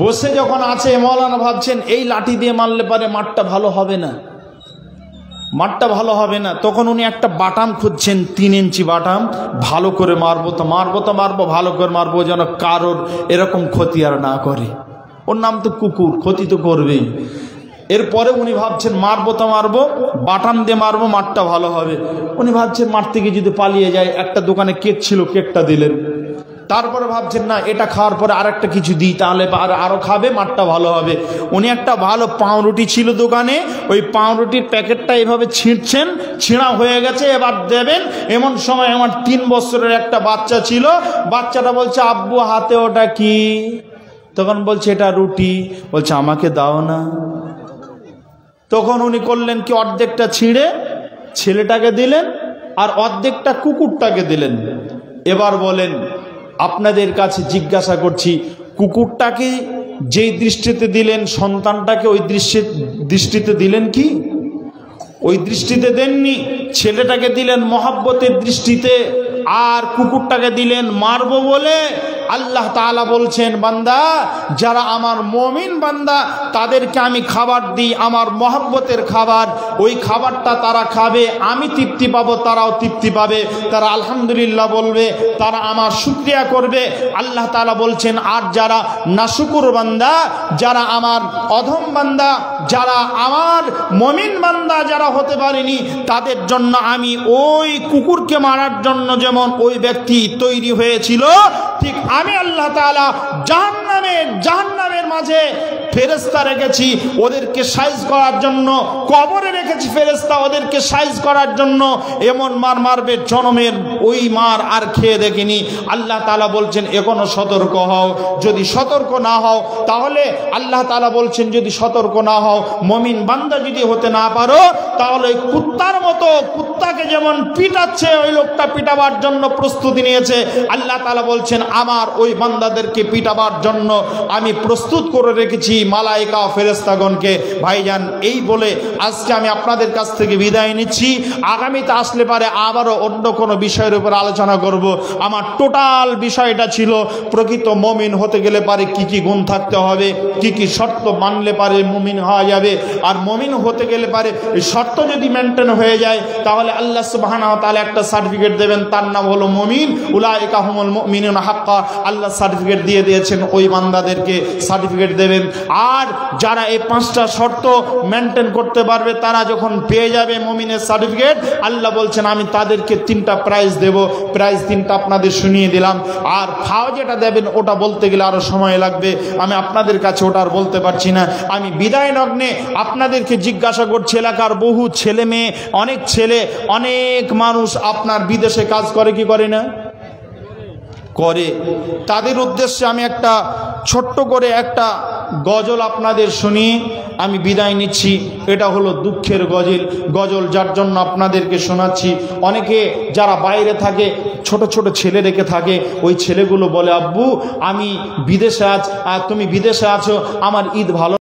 বসে যখন আছে, মৌলানা ভাবছেন এই লাঠি দিয়ে মারলে পারে মাঠটা ভালো হবে না, মাঠটা ভালো হবে না। তখন উনি একটা বাটাম খুঁজছেন, 3 ইঞ্চি বাটাম, ভালো করে মারবো, ভালো করে মারবো, যেন কারোর এরকম ক্ষতি আর না করে। ওর নাম তো কুকুর, ক্ষতি তো করবেই। এরপরে উনি ভাবছেন মারবো, বাটাম দিয়ে মারবো, মাঠটা ভালো হবে। উনি ভাবছেন মারতে গিয়ে যদি পালিয়ে যায়, একটা দোকানে কেক ছিল, কেকটা দিলেন। তারপরে ভাবছেন না, এটা খাওয়ার পরে আরেকটা কিছু দিই, তাহলে আরো খাবে, মাঠটা ভালো হবে। উনি একটা ভালো পাউরুটি ছিল দোকানে, ওই পাউরুটির প্যাকেটটা এভাবে ছিঁড়ছেন, ছিঁড়া হয়ে গেছে, এবার দেবেন। এমন সময় আমার 3 বছরের একটা বাচ্চা ছিল, বাচ্চাটা বলছে আব্বু হাতে ওটা কি? তখন বলছে এটা রুটি। বলছে আমাকে দাও না। তখন উনি করলেন কি, অর্ধেকটা ছিঁড়ে ছেলেটাকে দিলেন আর অর্ধেকটা কুকুরটাকে দিলেন। এবার বলেন, আপনাদের কাছে জিজ্ঞাসা করছি, কুকুরটাকে যেই দৃষ্টিতে দিলেন, সন্তানটাকে ওই দৃষ্টিতে দিলেন কি? ওই দৃষ্টিতে দেননি। ছেলেটাকে দিলেন মহাব্বতের দৃষ্টিতে, আর কুকুরটাকে দিলেন মারবো বলে। আল্লাহ তাআলা বলছেন, বান্দা, যারা আমার মুমিন বান্দা তাদেরকে আমি খাবার দিই, আমার মহব্বতের খাবার। ওই খাবারটা তারা খাবে, আমি তৃপ্তি পাবো, তারাও তৃপ্তি পাবে, তারা আলহামদুলিল্লাহ বলবে, তারা আমার শুকরিয়া করবে। আল্লাহ তাআলা বলছেন, আর যারা নাশুকুর বান্দা, যারা আমার অধম বান্দা, যারা আমার মুমিন বান্দা যারা হতে পারেনি, তাদের জন্য আমি ওই কুকুরকে মারার জন্য যেমন ওই ব্যক্তি তৈরি হয়েছিল, ঠিক আমি আল্লাহ তাআলা জাহান্নামের মাঝে ফেরেশতা রেখেছি ওদেরকে সাইজ করার জন্য, কবরে রেখেছি ফেরেশতা ওদেরকে সাইজ করার জন্য। এমন মার মারবে, জনমের ওই মার আর খেয়ে দেখিনি। আল্লাহ তাআলা বলছেন, এখনো সতর্ক হও। যদি সতর্ক না হও, তাহলে আল্লাহ তাআলা বলছেন, যদি সতর্ক না হও, মুমিন বান্দা যদি হতে না পারো, তাহলে কুত্তার মতো, কুত্তাকে যেমন পিটাচ্ছে ওই লোকটা পিটাবার জন্য প্রস্তুতি নিয়েছে, আল্লাহ তাআলা বলছেন আমার ওই বান্দাদেরকে পিটাবার জন্য আমি প্রস্তুত করে রেখেছি মালায়েকা ফেরেশতাগণকে। ভাইজান, এই বলে আজকে আমি আপনাদের কাছ থেকে বিদায় নিচ্ছি। আগামীতে আসলে পারে আবারও অন্য কোনো বিষয়ের উপর আলোচনা করব। আমার টোটাল বিষয়টা ছিল প্রকৃত মুমিন হতে গেলে পারে কি কি গুণ থাকতে হবে, কি কি শর্ত মানলে পারে মুমিন হওয়া যাবে। আর মুমিন হতে গেলে পারে এই শর্ত যদি মেনটেন হয়ে যায়, তাহলে আল্লাহ সুবহানাহু ওয়া তাআলা একটা সার্টিফিকেট দেবেন, তার নাম হলো মুমিন। উলাইকা হুমুল মুমিনুনা হাক্কা। আল্লাহ সার্টিফিকেট দিয়ে দিয়েছেন, ওই বান্দাদেরকে সার্টিফিকেট দেবেন। আর যারা এই 5টা শর্ত মেনটেন করতে পারবে তারা যখন পেয়ে যাবে মুমিনের সার্টিফিকেট, আল্লাহ বলছেন আমি তাদেরকে 3টা প্রাইজ দেব। প্রাইজ 3টা আপনাদের শুনিয়ে দিলাম। আর ফাও যেটা দেবেন ওটা বলতে গেলে আরো সময় লাগবে, আমি আপনাদের কাছে ওটা আর বলতে পারছি না। আমি বিদায় লগ্নে আপনাদেরকে জিজ্ঞাসা করছি, এলাকার বহু ছেলে মেয়ে, অনেক ছেলে, অনেক মানুষ আপনার বিদেশে কাজ করে কি করে না? করে। তাদের উদ্দেশ্যে আমি একটা ছোট্ট করে একটা গজল আপনাদের শুনিয়ে আমি বিদায় নিচ্ছি। এটা হলো দুঃখের গজল, যার জন্য আপনাদেরকে শোনাচ্ছি। অনেকে যারা বাইরে থাকে, ছোট ছোট ছেলে রেখে থাকে, ওই ছেলেগুলো বলে আব্বু আমি বিদেশে তুমি বিদেশে আছো, আমার ঈদ ভালো